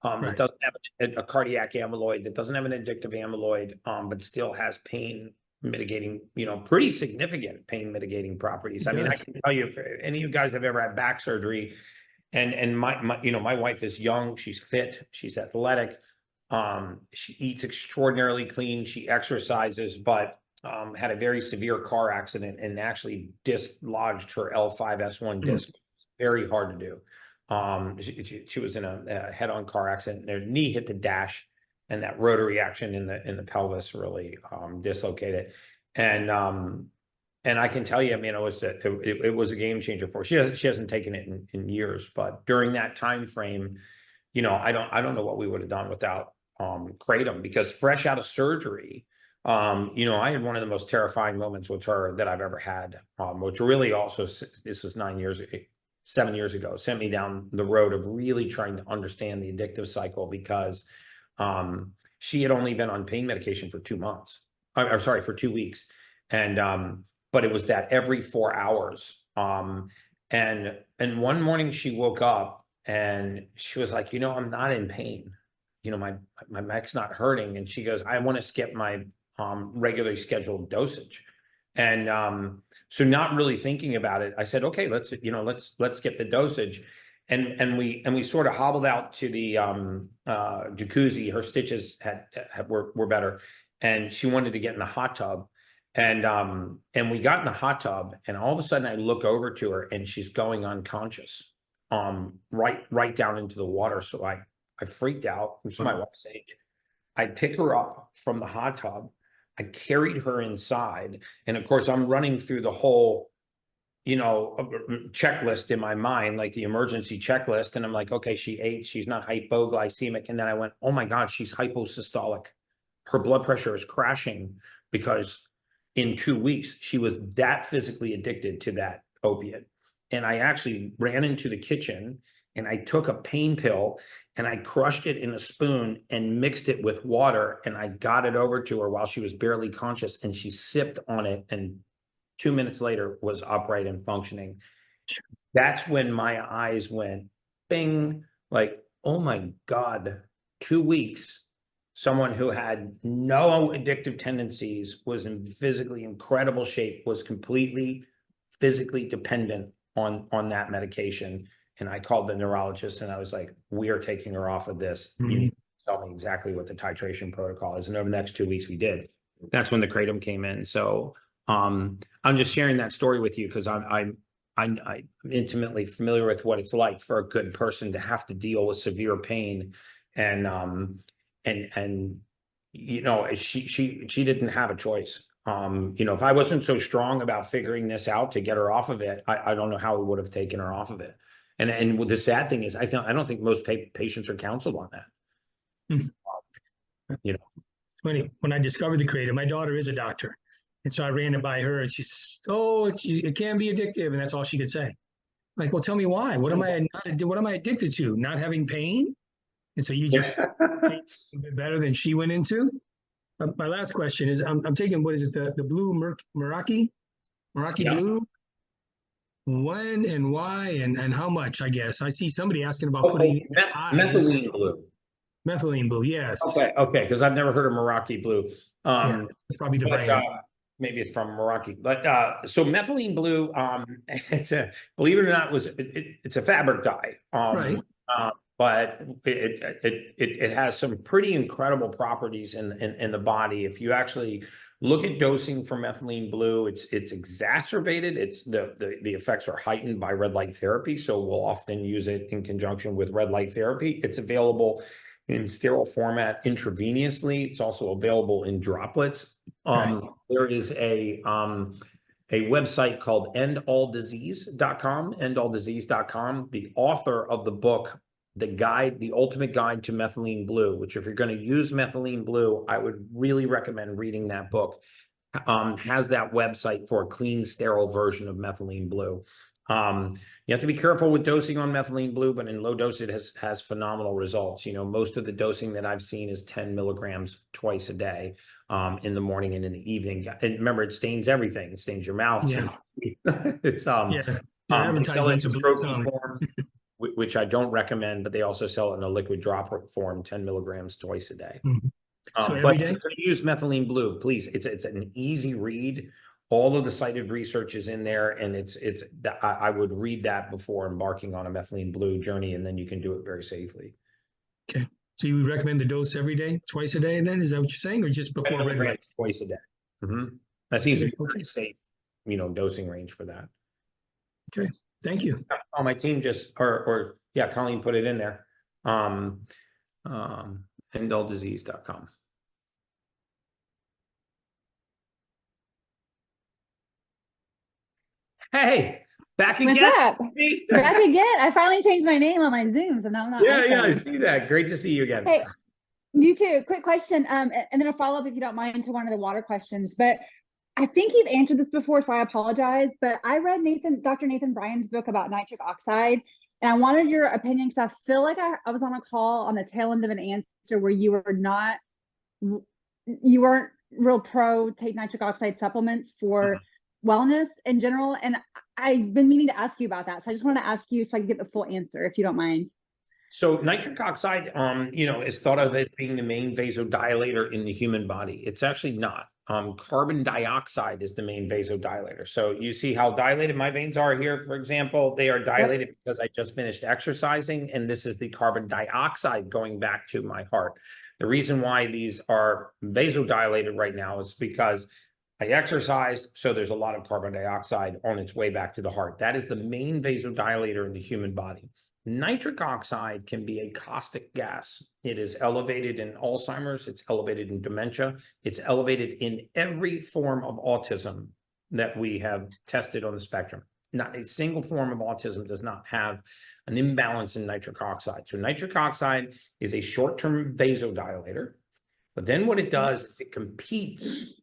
that Right. doesn't have a cardiac amyloid, that doesn't have an addictive amyloid, but still has pain mitigating, you know, pretty significant pain mitigating properties. I mean, I does. can tell you, if any of you guys have ever had back surgery, and my you know, my wife is young, she's fit, she's athletic, she eats extraordinarily clean, she exercises, but had a very severe car accident and actually dislodged her L5S1 disc. Very hard to do. She was in a head-on car accident. Her knee hit the dash, and that rotary action in the pelvis really dislocated. And I can tell you, I mean, it was a game changer for her. She hasn't taken it in years, but during that time frame, you know, I don't know what we would have done without kratom, because fresh out of surgery, you know, I had one of the most terrifying moments with her that I've ever had, which really also, this is 7 years ago, sent me down the road of really trying to understand the addictive cycle, because she had only been on pain medication for 2 months. I'm sorry, for 2 weeks. And but it was that every 4 hours. And one morning she woke up and she was like, you know, I'm not in pain. You know, my neck's not hurting. And she goes, I want to skip my regularly scheduled dosage. And so not really thinking about it, I said, okay, let's skip the dosage. And we sort of hobbled out to the jacuzzi. Her stitches were better, and she wanted to get in the hot tub. And we got in the hot tub, and all of a sudden I look over to her and she's going unconscious, right down into the water. So I freaked out. It was my wife's age. I pick her up from the hot tub. I carried her inside. And of course, I'm running through the whole, you know, checklist in my mind, like the emergency checklist. And I'm like, okay, she ate, she's not hypoglycemic. And then I went, oh my God, she's hyposystolic. Her blood pressure is crashing, because in 2 weeks, she was that physically addicted to that opiate. And I actually ran into the kitchen and I took a pain pill and I crushed it in a spoon and mixed it with water. And I got it over to her while she was barely conscious, and she sipped on it. And 2 minutes later was upright and functioning. That's when my eyes went bing, like, oh my God, 2 weeks. Someone who had no addictive tendencies, was in physically incredible shape, was completely physically dependent on that medication. And I called the neurologist and I was like, we are taking her off of this. You need to tell me exactly what the titration protocol is. And over the next 2 weeks we did. That's when the kratom came in. So I'm just sharing that story with you because I'm intimately familiar with what it's like for a good person to have to deal with severe pain. And you know, she didn't have a choice. You know, if I wasn't so strong about figuring this out to get her off of it, I don't know how we would have taken her off of it. And the sad thing is, I don't think most patients are counseled on that. You know, Funny, when I discovered the kratom, my daughter is a doctor, and so I ran it by her, and she's, oh, it can be addictive, and that's all she could say. Like, well, tell me why. What am I addicted to? Not having pain? And so you just a bit better than she went into. My last question is, I'm taking, what is it, the blue Meraki Yeah. blue? When and why and how much? I guess I see somebody asking about putting methylene blue. Methylene blue, yes. Okay, because I've never heard of Meraki blue. Yeah, it's probably the But, brand. maybe it's from Meraki. But so methylene blue, it's believe it or not, it's a fabric dye. Right. But it has some pretty incredible properties in the body. If you actually look at dosing for methylene blue, it's exacerbated. It's the effects are heightened by red light therapy. So we'll often use it in conjunction with red light therapy. It's available in sterile format intravenously. It's also available in droplets. There is a website called endalldisease.com, endalldisease.com. The author of the book, the ultimate guide to methylene blue, which if you're going to use methylene blue, I would really recommend reading that book, has that website for a clean, sterile version of methylene blue. You have to be careful with dosing on methylene blue, but in low dose, it has phenomenal results. You know, most of the dosing that I've seen is 10 milligrams twice a day, in the morning and in the evening. And remember, it stains everything. It stains your mouth. Yeah. It's, Yeah. Their they sell it advertisements in are trophy brutal. form, which I don't recommend, but they also sell it in a liquid drop form, 10 milligrams twice a day. Mhm. So But every day? if you're going to use methylene blue, please. It's an easy read. All of the cited research is in there, and I would read that before embarking on a methylene blue journey, and then you can do it very safely. Okay. So you would recommend the dose every day, twice a day then? Is that what you're saying? Or just 10 before red light? milligrams twice a day. That Twice seems a to day, be a okay. very safe, dosing range for that. Okay. Thank you. Oh, my team just, yeah, Colleen put it in there. Endelldisease.com. Hey, back again. What's up? Back again. I finally changed my name on my Zooms, and now I'm not. Yeah, I see that. Great to see you again. Hey, you too. Quick question, and then a follow up, if you don't mind, to one of the water questions. But I think you've answered this before, so I apologize. But I read Dr. Nathan Bryan's book about nitric oxide, and I wanted your opinion because I feel like I was on a call on the tail end of an answer where you weren't real pro take nitric oxide supplements for wellness in general, and I've been meaning to ask you about that, so I just want to ask you so I can get the full answer, if you don't mind. So nitric oxide, is thought of as being the main vasodilator in the human body. It's actually not. Carbon dioxide is the main vasodilator. So you see how dilated my veins are here, for example. They are dilated because I just finished exercising, and this is the carbon dioxide going back to my heart. The reason why these are vasodilated right now is because I exercised, so there's a lot of carbon dioxide on its way back to the heart. That is the main vasodilator in the human body. Nitric oxide can be a caustic gas. It is elevated in Alzheimer's, it's elevated in dementia, it's elevated in every form of autism that we have tested on the spectrum. Not a single form of autism does not have an imbalance in nitric oxide. So nitric oxide is a short-term vasodilator, but then what it does is it competes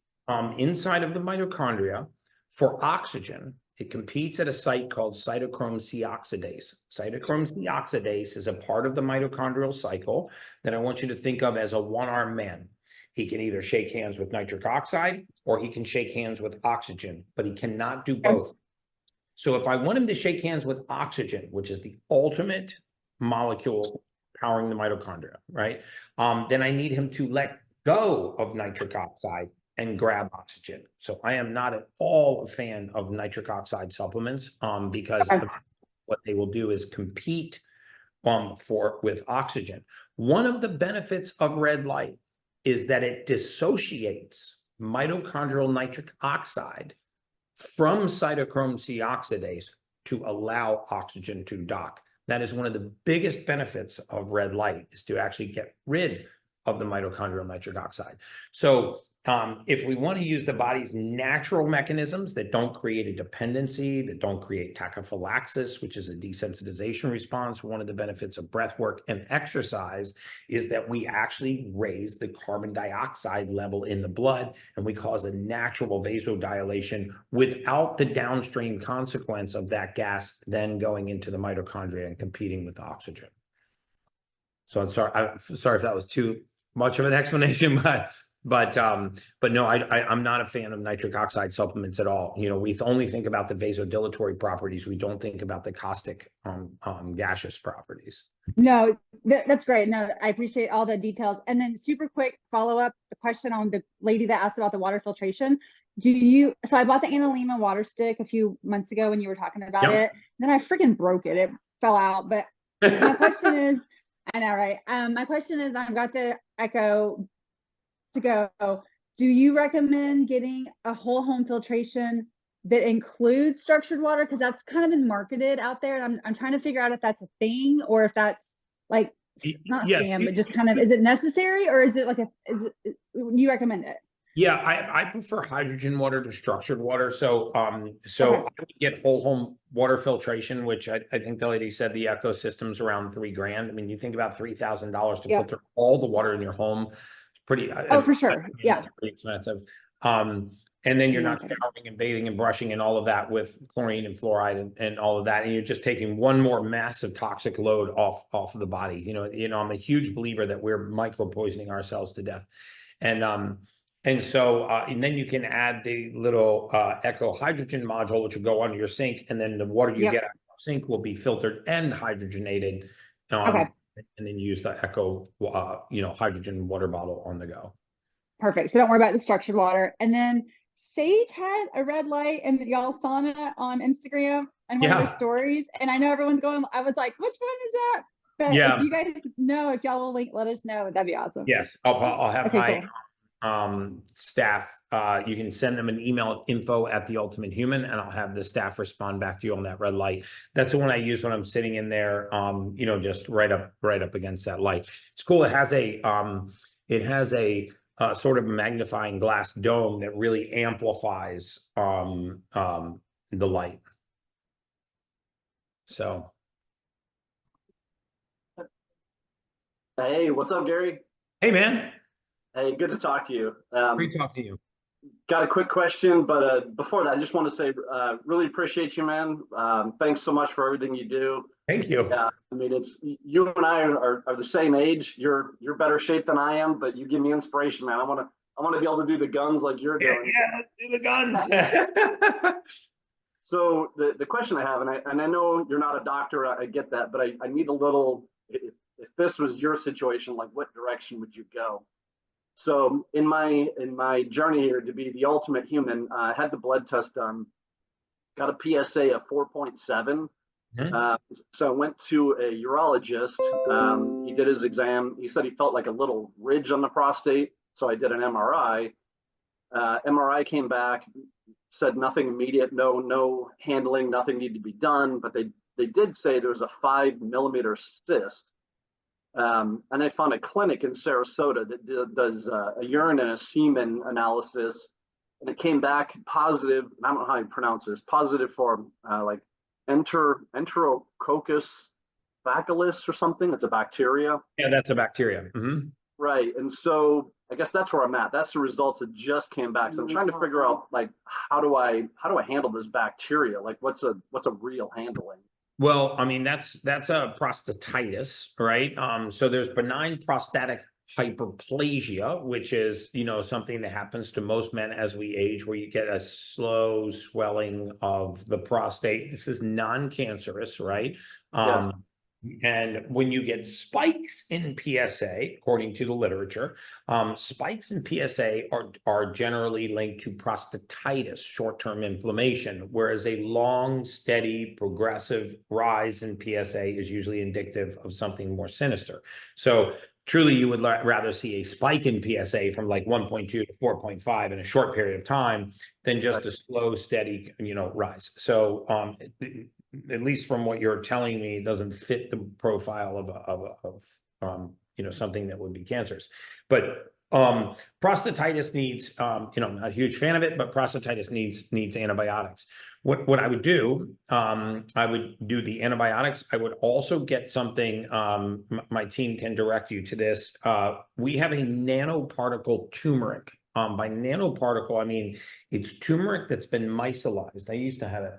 inside of the mitochondria for oxygen. It competes at a site called cytochrome C oxidase. Cytochrome C oxidase is a part of the mitochondrial cycle that I want you to think of as a one-armed man. He can either shake hands with nitric oxide or he can shake hands with oxygen, but he cannot do both. So if I want him to shake hands with oxygen, which is the ultimate molecule powering the mitochondria, right? Then I need him to let go of nitric oxide and grab oxygen. So I am not at all a fan of nitric oxide supplements because what they will do is compete with oxygen. One of the benefits of red light is that it dissociates mitochondrial nitric oxide from cytochrome C oxidase to allow oxygen to dock. That is one of the biggest benefits of red light, is to actually get rid of the mitochondrial nitric oxide. So if we want to use the body's natural mechanisms that don't create a dependency, that don't create tachyphylaxis, which is a desensitization response, one of the benefits of breath work and exercise is that we actually raise the carbon dioxide level in the blood, and we cause a natural vasodilation without the downstream consequence of that gas then going into the mitochondria and competing with oxygen. So I'm sorry if that was too much of an explanation, but no, I'm not a fan of nitric oxide supplements at all. We only think about the vasodilatory properties. We don't think about the caustic gaseous properties. No, that's great. No, I appreciate all the details. And then super quick follow-up question on the lady that asked about the water filtration. So I bought the Analema water stick a few months ago when you were talking about it. Then I freaking broke it. It fell out. But my question is, I know, right? My question is, I've got the Echo to go. Do you recommend getting a whole home filtration that includes structured water? Because that's kind of been marketed out there, and I'm trying to figure out if that's a thing or if that's like not scam, but just kind of, is it necessary, or is it like do you recommend it? Yeah, I prefer hydrogen water to structured water. So I would get whole home water filtration, which I think the lady said the ecosystem's around $3,000. I mean, you think about $3,000 to filter all the water in your home. Pretty for sure. Yeah, pretty expensive. And then you're Yeah, not okay. showering and bathing and brushing and all of that with chlorine and fluoride and all of that. And you're just taking one more massive toxic load off of the body. I'm a huge believer that we're micro poisoning ourselves to death. And so then you can add the little Echo hydrogen module, which will go under your sink, and then the water you Yep. get out of your sink will be filtered and hydrogenated. Okay. And then use the Echo, hydrogen water bottle on the go. Perfect. So don't worry about the structured water. And then Sage had a red light and y'all sauna on Instagram and one of Yeah. their stories. And I know everyone's going, I was like, which one is that? But Yeah. if you guys know, if y'all will link, let us know. That'd be awesome. Yes, I'll have Okay, my cool. staff. You can send them an email at info@theultimatehuman, and I'll have the staff respond back to you on that red light. That's the one I use when I'm sitting in there, just right up against that light. It's cool. It has a sort of magnifying glass dome that really amplifies the light. So Hey, what's up, Gary? hey, man, Hey, good to talk to you. great to talk to you. Got a quick question, but before that, I just want to say, really appreciate you, man. Thanks so much for everything you do. Thank you. Yeah, I mean, it's you and I are the same age. You're better shape than I am, but you give me inspiration, man. I want to be able to do the guns like you're doing. Yeah, do the guns. So the question I have, and I know you're not a doctor, I get that, but I need a little. If this was your situation, like what direction would you go? So in my journey here to be the ultimate human, I had the blood test done, got a PSA of 4.7. So I went to a urologist. He did his exam. He said he felt like a little ridge on the prostate. So I did an MRI. MRI came back, said nothing immediate, no handling, nothing needed to be done. But they did say there was a 5 millimeter cyst. And I found a clinic in Sarasota that does a urine and a semen analysis, and it came back positive. I don't know how you pronounce this. Positive for like Enterococcus facialis or something. It's a bacteria. Yeah, that's a bacteria. Right. And so I guess that's where I'm at. That's the results that just came back. So I'm trying to figure out like how do I handle this bacteria? Like what's a real handling? Well, I mean, that's a prostatitis, right? So there's benign prostatic hyperplasia, which is, something that happens to most men as we age, where you get a slow swelling of the prostate. This is non-cancerous, right? Yes. And when you get spikes in PSA, according to the literature, spikes in PSA are generally linked to prostatitis, short-term inflammation, whereas a long, steady, progressive rise in PSA is usually indicative of something more sinister. So truly, you would rather see a spike in PSA from like 1.2 to 4.5 in a short period of time than just a slow, steady, rise. So at least from what you're telling me, it doesn't fit the profile of something that would be cancerous. But prostatitis needs, I'm not a huge fan of it, but prostatitis needs antibiotics. What I would do, I would do the antibiotics. I would also get something, my team can direct you to this. We have a nanoparticle turmeric. By nanoparticle, I mean, it's turmeric that's been micellized. I used to have it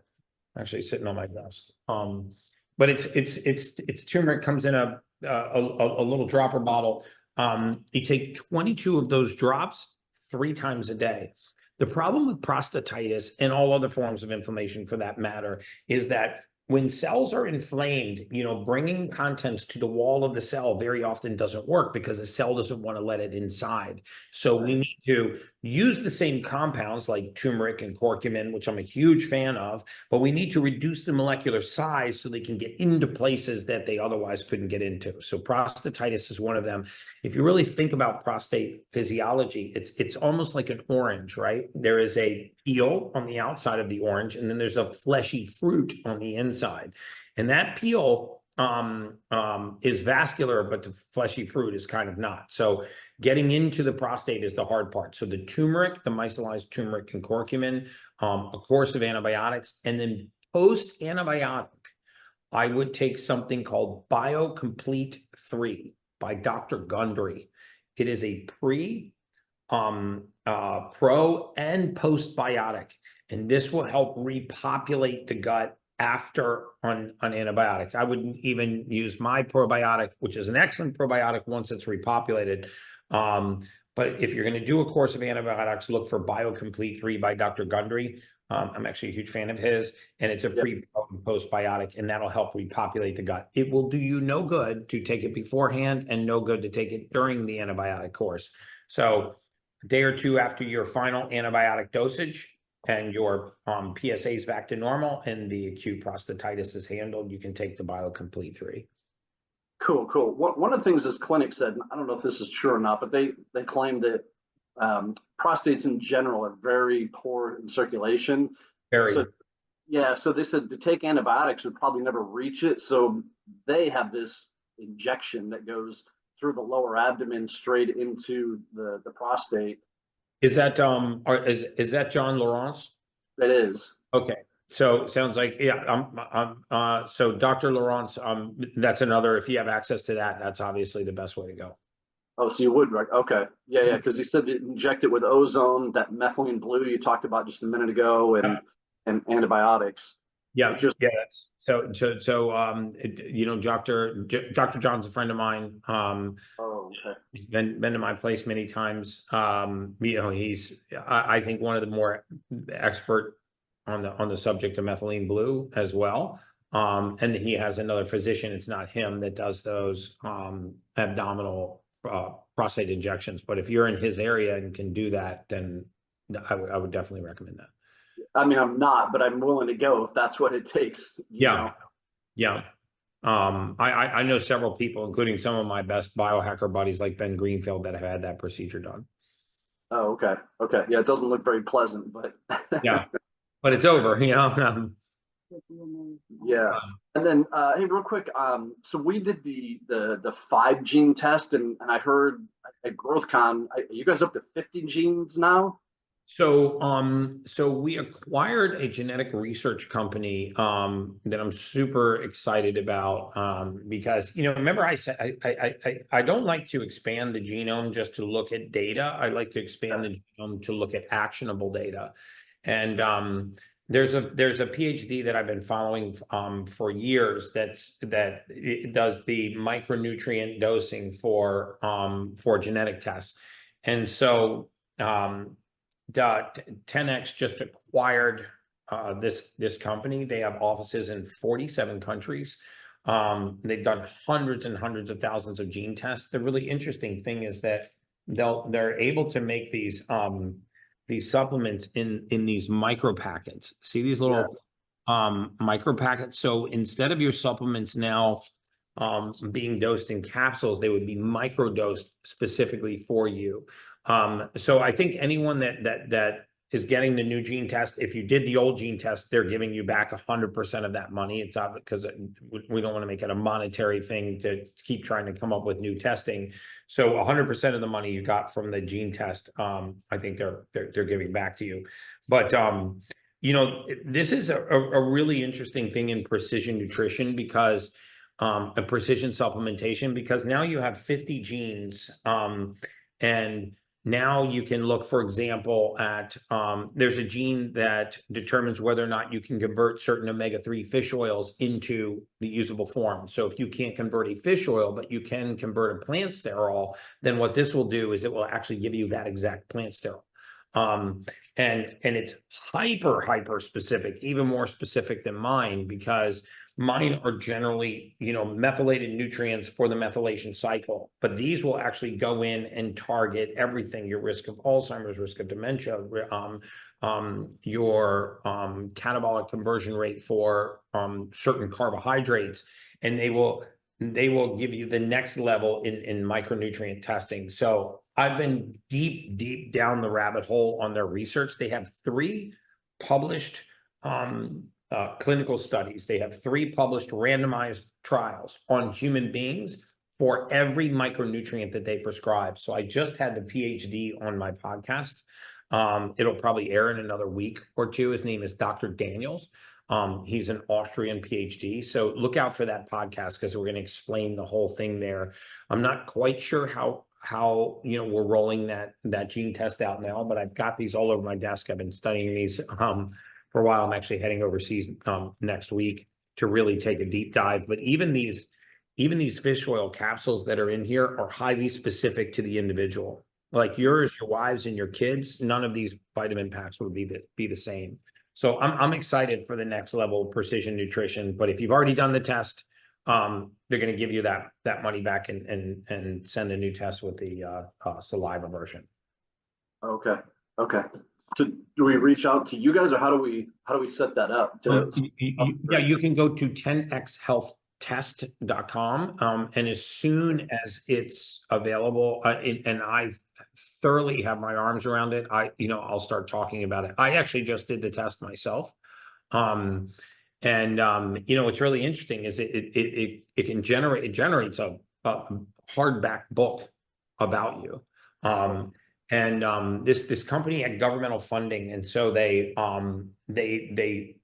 actually sitting on my desk. But it's turmeric, comes in a little dropper bottle. You take 22 of those drops 3 times a day. The problem with prostatitis and all other forms of inflammation for that matter is that when cells are inflamed, bringing contents to the wall of the cell very often doesn't work because the cell doesn't want to let it inside. So we need to use the same compounds like turmeric and curcumin, which I'm a huge fan of, but we need to reduce the molecular size so they can get into places that they otherwise couldn't get into. So prostatitis is one of them. If you really think about prostate physiology, it's almost like an orange, right? There is a peel on the outside of the orange, and then there's a fleshy fruit on the inside. And that peel is vascular, but the fleshy fruit is kind of not. So getting into the prostate is the hard part. So the turmeric, the micellized turmeric and curcumin, a course of antibiotics, and then post-antibiotic, I would take something called BioComplete 3 by Dr. Gundry. It is a pro and postbiotic, and this will help repopulate the gut after on antibiotics. I wouldn't even use my probiotic, which is an excellent probiotic once it's repopulated. But if you're going to do a course of antibiotics, look for BioComplete 3 by Dr. Gundry. I'm actually a huge fan of his, and it's a pre and postbiotic, and that'll help repopulate the gut. It will do you no good to take it beforehand and no good to take it during the antibiotic course. So a day or two after your final antibiotic dosage and your PSA is back to normal and the acute prostatitis is handled, you can take the BioComplete 3. Cool. One of the things this clinic said, and I don't know if this is true or not, but they claim that prostates in general are very poor in circulation. Very. So they said to take antibiotics would probably never reach it. So they have this injection that goes through the lower abdomen straight into the prostate. Is that is that John Lawrence? It is. Okay. So sounds like, so Dr. Lawrence, that's another, if you have access to that, that's obviously the best way to go. Oh, so you would, right? Okay. Yeah. Because he said to inject it with ozone, that methylene blue you talked about just a minute ago, and antibiotics. Yeah. You know, Dr. John's a friend of mine. Okay. He's been to my place many times. You know, he's, I think, one of the more expert on the subject of methylene blue as well. And he has another physician, it's not him, that does those abdominal prostate injections. But if you're in his area and can do that, then I would definitely recommend that. I mean, I'm not, but I'm willing to go if that's what it takes. Yeah. I know several people, including some of my best biohacker buddies like Ben Greenfield, that have had that procedure done. Oh, okay. Yeah, it doesn't look very pleasant, but yeah, but it's over, you know. Yeah. And then hey, real quick, so we did the 5 gene test, and I heard at GrowthCon, are you guys up to 50 genes now? So we acquired a genetic research company that I'm super excited about because, you know, remember I said I don't like to expand the genome just to look at data. I like to expand the genome to look at actionable data. And there's a PhD that I've been following for years that it does the micronutrient dosing for genetic tests. And so 10x just acquired this company. They have offices in 47 countries. They've done hundreds and hundreds of thousands of gene tests. The really interesting thing is that they're able to make these supplements in these micro packets. See these little micro packets? So instead of your supplements now being dosed in capsules, they would be micro dosed specifically for you. So I think anyone that is getting the new gene test, if you did the old gene test, they're giving you back 100% of that money. It's obvious because we don't want to make it a monetary thing to keep trying to come up with new testing. So 100% of the money you got from the gene test, I think they're giving back to you. But you know, this is a really interesting thing in precision nutrition because a precision supplementation, because now you have 50 genes and now you can look, for example, at there's a gene that determines whether or not you can convert certain omega-3 fish oils into the usable form. So if you can't convert a fish oil, but you can convert a plant sterol, then what this will do is it will actually give you that exact plant sterol. And it's hyper specific, even more specific than mine, because mine are generally, you know, methylated nutrients for the methylation cycle, but these will actually go in and target everything: your risk of Alzheimer's, risk of dementia, your catabolic conversion rate for certain carbohydrates, and they will give you the next level in micronutrient testing. So I've been deep down the rabbit hole on their research. They have 3 published clinical studies. They have 3 published randomized trials on human beings for every micronutrient that they prescribe. So I just had the PhD on my podcast. It'll probably air in another week or 2. His name is Dr. Daniels. He's an Austrian PhD. So look out for that podcast because we're going to explain the whole thing there. I'm not quite sure how how, you know, we're rolling that gene test out now, but I've got these all over my desk. I've been studying these for a while. I'm actually heading overseas next week to really take a deep dive. But even these fish oil capsules that are in here are highly specific to the individual. Like yours, your wives, and your kids, none of these vitamin packs would be the same. So I'm excited for the next level of precision nutrition. But if you've already done the test, they're going to give you that money back and send a new test with the saliva version. Okay. So do we reach out to you guys, or how do we set that up? Yeah, you can go to 10xhealthtest.com, and as soon as it's available, and I thoroughly have my arms around it, I'll start talking about it. I actually just did the test myself. What's really interesting is it generates a hardback book about you. This company had governmental funding, and so they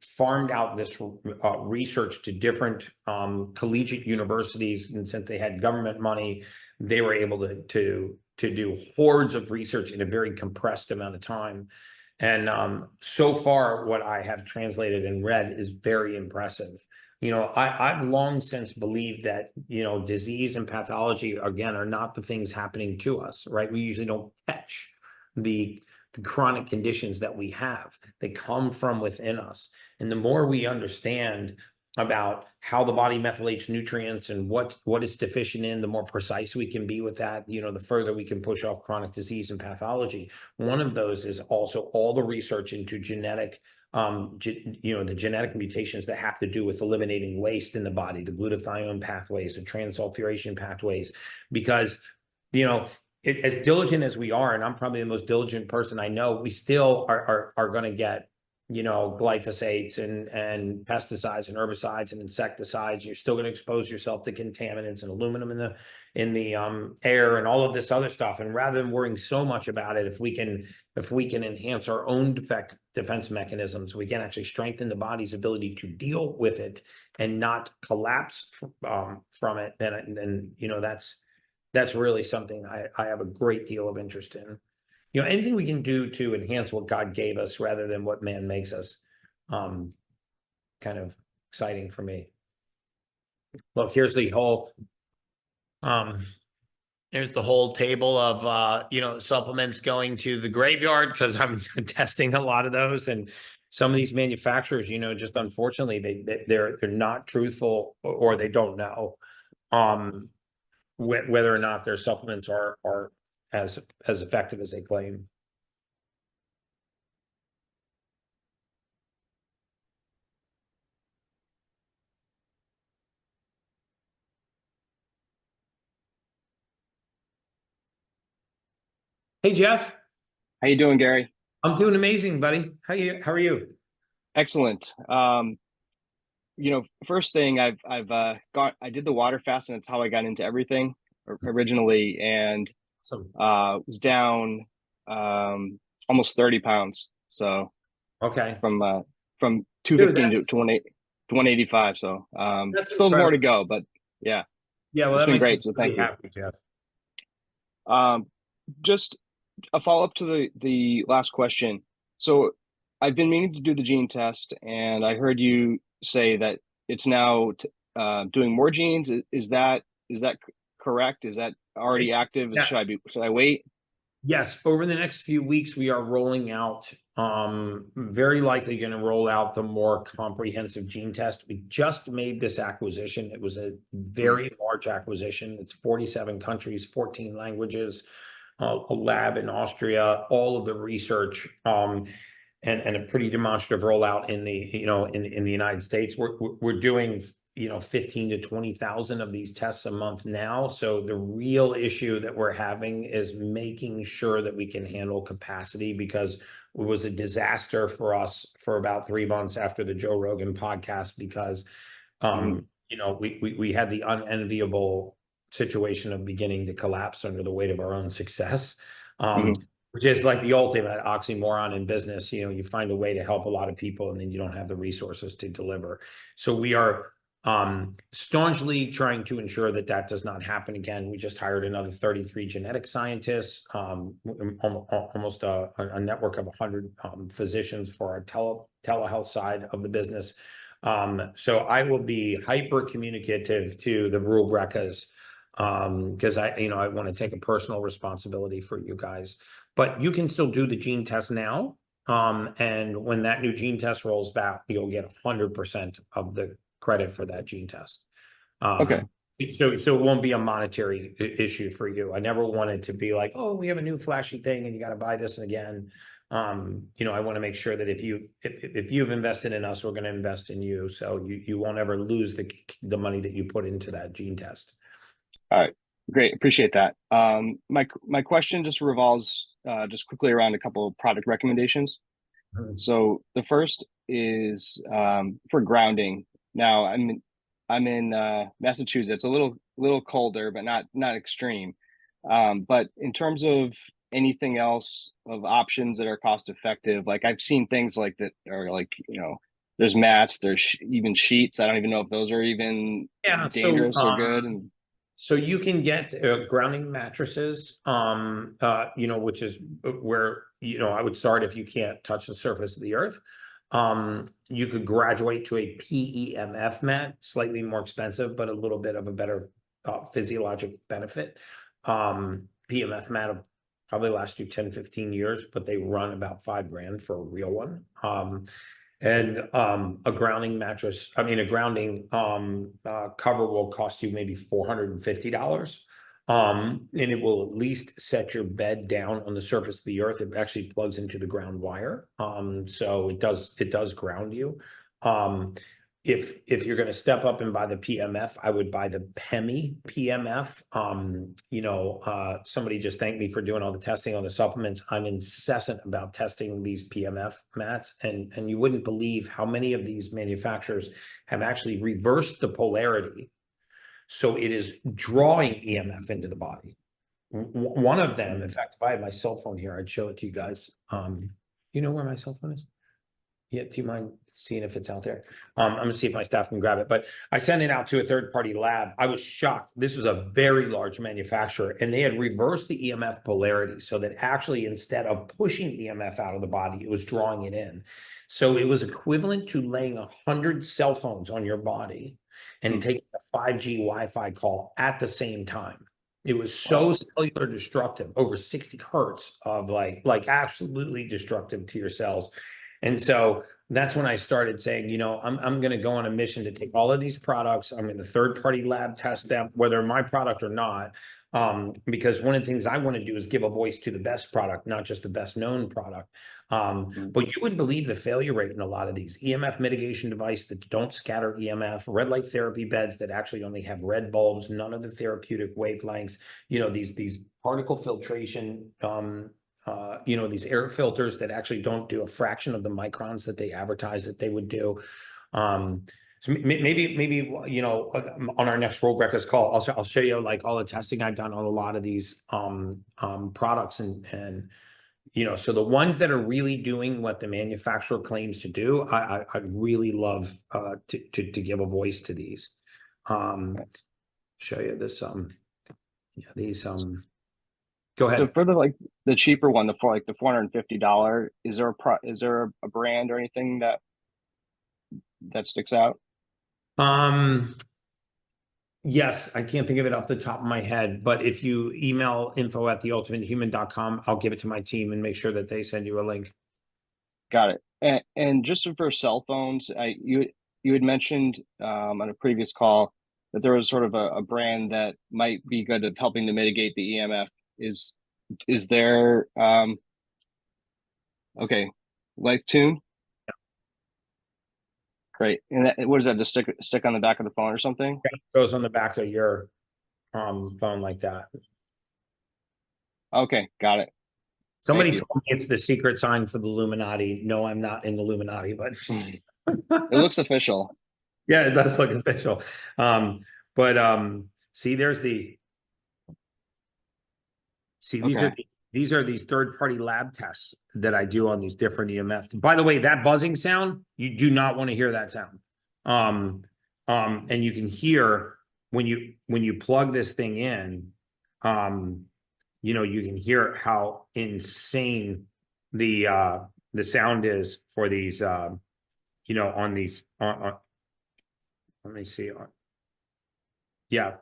farmed out this research to different collegiate universities, and since they had government money, they were able to do hordes of research in a very compressed amount of time. And so far, what I have translated and read is very impressive. I've long since believed that, disease and pathology, again, are not the things happening to us, right? We usually don't catch the chronic conditions that we have. They come from within us. And the more we understand about how the body methylates nutrients and what it's deficient in, the more precise we can be with that, the further we can push off chronic disease and pathology. One of those is also all the research into genetic, the genetic mutations that have to do with eliminating waste in the body, the glutathione pathways, the transsulfuration pathways, because, as diligent as we are, and I'm probably the most diligent person I know, we still are going to get glyphosates and pesticides and herbicides and insecticides. You're still going to expose yourself to contaminants and aluminum in the air and all of this other stuff. And rather than worrying so much about it, if we can enhance our own defense mechanisms, we can actually strengthen the body's ability to deal with it and not collapse from it. Then that's really something I have a great deal of interest in. Anything we can do to enhance what God gave us rather than what man makes us, kind of exciting for me. Look, here's the whole table of, supplements going to the graveyard, because I'm testing a lot of those. And some of these manufacturers, just unfortunately, they're not truthful, or they don't know whether or not their supplements are as effective as they claim. Hey, Jeff. How you doing, Gary? I'm doing amazing, buddy. How are you? Excellent. First thing I did the water fast, and that's how I got into everything originally, and was down almost 30 pounds. So okay, from 215 to 185. So still more to go, but yeah. Well, it's been great. So thank you. Happy, Jeff. Just a follow-up to the last question. So I've been meaning to do the gene test, and I heard you say that it's now doing more genes. Is that correct? Is that already active? Yeah. Should I wait? Yes, over the next few weeks, we are rolling out, very likely going to roll out the more comprehensive gene test. We just made this acquisition. It was a very large acquisition. It's 47 countries, 14 languages, a lab in Austria, all of the research, and a pretty demonstrative rollout in the, in the United States. We're doing 15 to 20,000 of these tests a month now. So the real issue that we're having is making sure that we can handle capacity, because it was a disaster for us for about 3 months after the Joe Rogan podcast, because, we had the unenviable situation of beginning to collapse under the weight of our own success, which is like the ultimate oxymoron in business. You find a way to help a lot of people, and then you don't have the resources to deliver. So we are Staunchly trying to ensure that that does not happen again. We just hired another 33 genetic scientists, almost a network of 100 physicians for our telehealth side of the business. So I will be hyper communicative to the rural BRCAs, because I want to take a personal responsibility for you guys. But you can still do the gene test now. And when that new gene test rolls back, you'll get 100% of the credit for that gene test. Okay. So it won't be a monetary issue for you. I never wanted to be like, oh, we have a new flashy thing and you got to buy this again. I want to make sure that if you've invested in us, we're going to invest in you. So you won't ever lose the money that you put into that gene test. All right. Great. Appreciate that. My question just revolves just quickly around a couple of product recommendations. So the first is for grounding. Now I'm in Massachusetts, a little colder, but not extreme. But in terms of anything else of options that are cost effective, like I've seen things like that are like, there's mats, there's even sheets. I don't even know if those are even dangerous or good. And so you can get grounding mattresses, which is where, I would start if you can't touch the surface of the earth. You could graduate to a PEMF mat, slightly more expensive, but a little bit of a better physiologic benefit. PEMF mat will probably last you 10, 15 years, but they run about $5,000 for a real one. And a grounding mattress, a grounding cover will cost you maybe $450. And it will at least set your bed down on the surface of the earth. It actually plugs into the ground wire. So it does ground you. If you're going to step up and buy the PMF, I would buy the PEMI PMF. Somebody just thanked me for doing all the testing on the supplements. I'm incessant about testing these PMF mats, and you wouldn't believe how many of these manufacturers have actually reversed the polarity. So it is drawing EMF into the body. One of them, in fact, if I had my cell phone here, I'd show it to you guys. You know where my cell phone is? Yeah, do you mind seeing if it's out there? I'm gonna see if my staff can grab it, but I sent it out to a third-party lab. I was shocked. This was a very large manufacturer, and they had reversed the EMF polarity so that actually instead of pushing EMF out of the body, it was drawing it in. So it was equivalent to laying 100 cell phones on your body and taking a 5G Wi-Fi call at the same time. It was so cellular destructive, over 60 hertz of like absolutely destructive to your cells. And so that's when I started saying, I'm going to go on a mission to take all of these products. I'm in a third-party lab, test them, whether my product or not, because one of the things I want to do is give a voice to the best product, not just the best known product. But you wouldn't believe the failure rate in a lot of these EMF mitigation devices that don't scatter EMF, red light therapy beds that actually only have red bulbs, none of the therapeutic wavelengths, these particle filtration, these air filters that actually don't do a fraction of the microns that they advertise that they would do. So maybe on our next World Records call, I'll show you like all the testing I've done on a lot of these products and so the ones that are really doing what the manufacturer claims to do, I really love to give a voice to these. Show you this go ahead. So for the cheaper one, the $450, is there a brand or anything that sticks out? Yes, I can't think of it off the top of my head, but if you email info@theultimatehuman.com, I'll give it to my team and make sure that they send you a link. Got it. And just for cell phones, you had mentioned on a previous call that there was sort of a brand that might be good at helping to mitigate the EMF. Is there LifeTune? Great. And what is that? Just stick on the back of the phone or something? Yeah, it goes on the back of your phone like that. Okay, got it. Somebody told me it's the secret sign for the Illuminati. No, I'm not in the Illuminati, but it looks official. Yeah, it does look official. See, there's the these are these third-party lab tests that I do on these different EMFs. By the way, that buzzing sound, you do not want to hear that sound. And you can hear when you plug this thing in, you know, you can hear how insane the sound is for these, you know, on these, let me see. Yeah,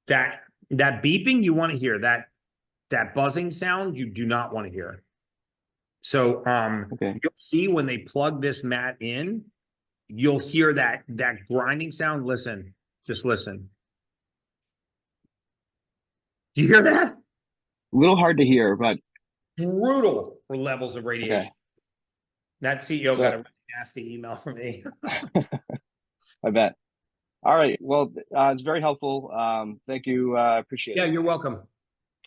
that beeping you want to hear, that buzzing sound you do not want to hear. So Okay. you'll see when they plug this mat in, you'll hear that grinding sound. Listen, just listen. Do you hear that? A little hard to hear, but Brutal for levels of radiation. okay. That CEO So- got a really nasty email from me. I bet. All right. Well, it's very helpful. Thank you. Appreciate Yeah, it. you're welcome.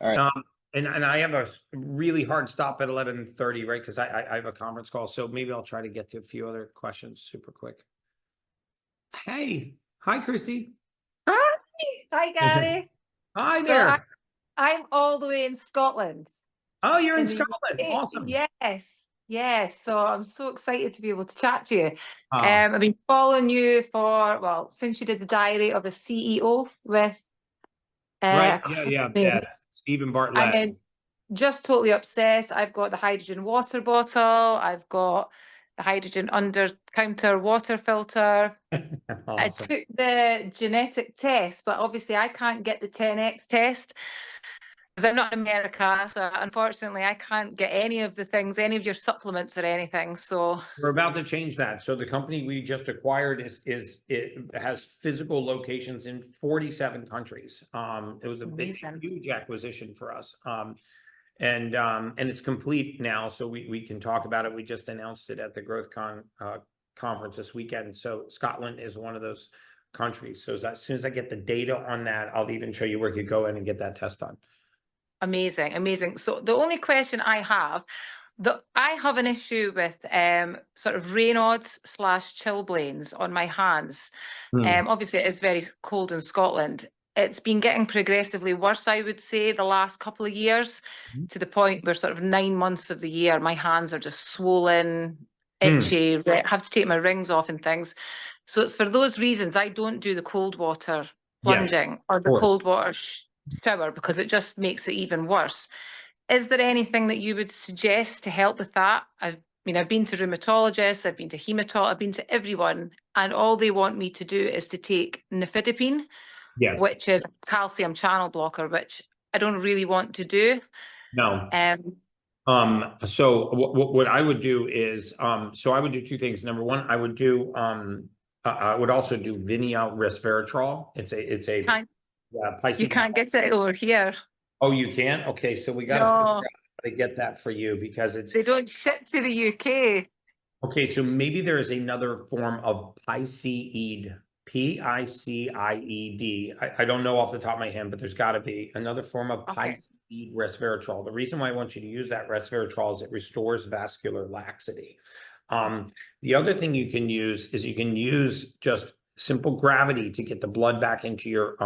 All right. And I have a really hard stop at 11:30, right? Because I have a conference call. So maybe I'll try to get to a few other questions super quick. Hey, hi, Christy. Hi, Gary. Hi So there. I'm all the way in Scotland. Oh, you're in the Scotland. UK. Awesome. Yes. So I'm so excited to be able to chat to you. Oh. I've been following you since you did the diary of a CEO with Right. Yeah. Stephen Bartlett. I mean, just totally obsessed. I've got the hydrogen water bottle. I've got the hydrogen under counter water filter. I Awesome. took the genetic test, but obviously I can't get the 10x test because I'm not in America. So unfortunately, I can't get any of the things, any of your supplements or anything. So We're about to change that. So the company we just acquired it has physical locations in 47 countries. It was a big, Amazing. huge acquisition for us. And it's complete now, so we can talk about it. We just announced it at the GrowthCon conference this weekend. So Scotland is one of those countries. So as soon as I get the data on that, I'll even show you where you go in and get that test done. amazing. So the only question I have, I have an issue with sort of Raynaud's / chilblains on my hands. Obviously, it is very cold in Scotland. It's been getting progressively worse, I would say, the last couple of years, to the point where sort of 9 months of the year, my hands are just swollen, itchy, have to take my rings off and things. So it's for those reasons I don't do the cold water plunging or the cold water shower, because it just makes it even worse. Is there anything that you would suggest to help with that? I've been to rheumatologists, I've been to hematologists, I've been to everyone, and all they want me to do is to take nifedipine, which is a calcium channel blocker, which I don't really want to do. No. So what I would do is, so I would do two things. Number one, I would do, I would also do Vinia resveratrol. It's a You can't get it over here. Oh, you can? Okay, so we got to figure out how to get that for you, because they don't ship to the UK. Okay, so maybe there is another form of Picied, Picied. I don't know off the top of my head, but there's got to be another form of Picied resveratrol. The reason why I want you to use that resveratrol is it restores vascular laxity. The other thing you can use is you can use just simple gravity to get the blood back into your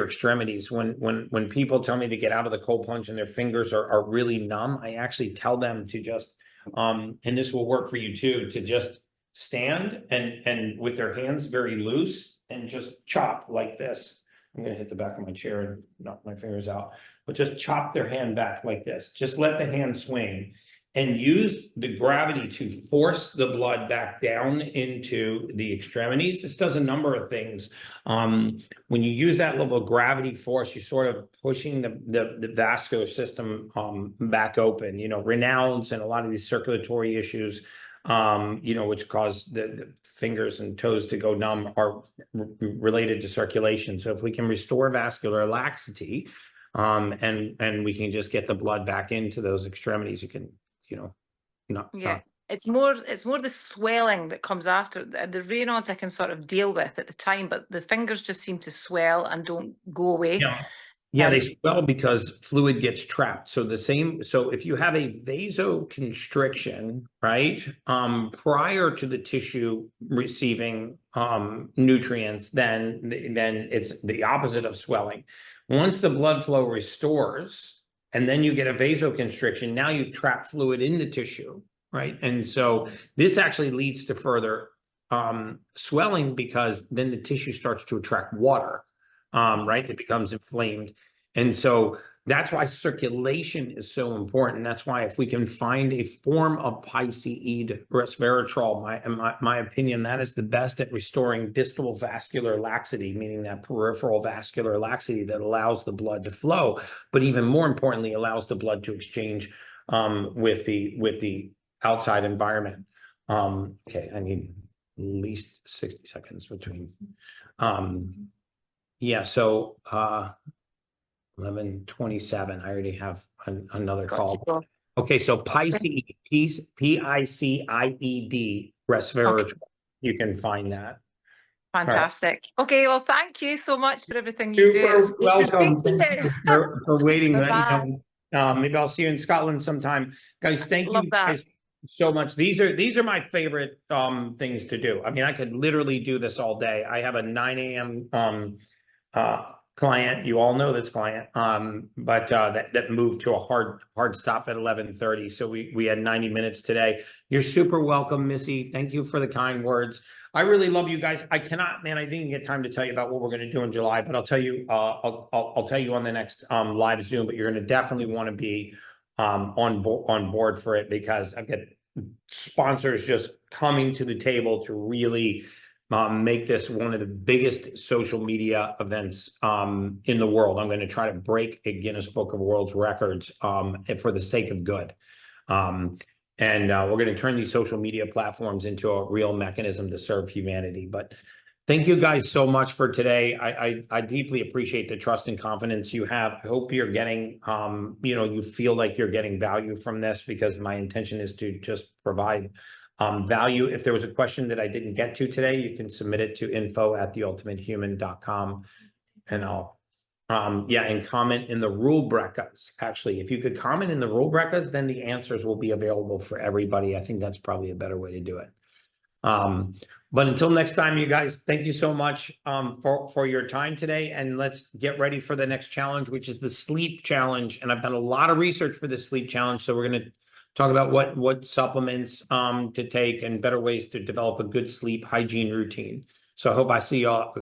extremities. When people tell me to get out of the cold plunge and their fingers are really numb, I actually tell them to just and this will work for you too, to just stand and with their hands very loose and just chop like this. I'm going to hit the back of my chair and knock my fingers out, but just chop their hand back like this. Just let the hand swing and use the gravity to force the blood back down into the extremities. This does a number of things. When you use that level of gravity force, you're sort of pushing the vascular system back open. Raynaud's and a lot of these circulatory issues, which cause the fingers and toes to go numb, are related to circulation. So if we can restore vascular laxity, and we can just get the blood back into those extremities, you can, it's more the swelling that comes after. The Raynaud's I can sort of deal with at the time, but the fingers just seem to swell and don't go away. Yeah, they swell because fluid gets trapped. So if you have a vasoconstriction, right, prior to the tissue receiving nutrients, then it's the opposite of swelling. Once the blood flow restores, and then you get a vasoconstriction, now you trap fluid in the tissue, right? And so this actually leads to further swelling because then the tissue starts to attract water, right? It becomes inflamed. And so that's why circulation is so important. That's why if we can find a form of piceid resveratrol, my opinion, that is the best at restoring distal vascular laxity, meaning that peripheral vascular laxity that allows the blood to flow, but even more importantly, allows the blood to exchange with the outside environment. Okay, I need at least 60 seconds between. Yeah, so 11:27. I already have another call. Okay, so Piceid, P-I-C-I-E-D, resveratrol. Okay. You can find that. Fantastic. Okay, well, thank you so much for everything you do. It was great to speak Welcome. to Thank you. you for waiting. Bye-bye. Maybe I'll see you in Scotland sometime. Guys, thank Love you that. guys so much. These are my favorite things to do. I mean, I could literally do this all day. I have a 9 a.m. Client. You all know this client, but that moved to a hard stop at 11:30. So we had 90 minutes today. You're super welcome, Missy. Thank you for the kind words. I really love you guys. I didn't get time to tell you about what we're going to do in July, but I'll tell you. I'll tell you on the next live Zoom. But you're going to definitely want to be on board for it, because I've got sponsors just coming to the table to really make this one of the biggest social media events in the world. I'm going to try to break a Guinness Book of World Records for the sake of good. And we're going to turn these social media platforms into a real mechanism to serve humanity. But thank you guys so much for today. I deeply appreciate the trust and confidence you have. I hope you're getting, you feel like you're getting value from this, because my intention is to just provide value. If there was a question that I didn't get to today, you can submit it to info@theultimatehuman.com, and I'll and comment in the rule brecas. Actually, if you could comment in the rule brecas, then the answers will be available for everybody. I think that's probably a better way to do it. But until next time, you guys, thank you so much for your time today, and let's get ready for the next challenge, which is the sleep challenge. And I've done a lot of research for the sleep challenge, so we're going to talk about what supplements to take and better ways to develop a good sleep hygiene routine. So I hope I see y'all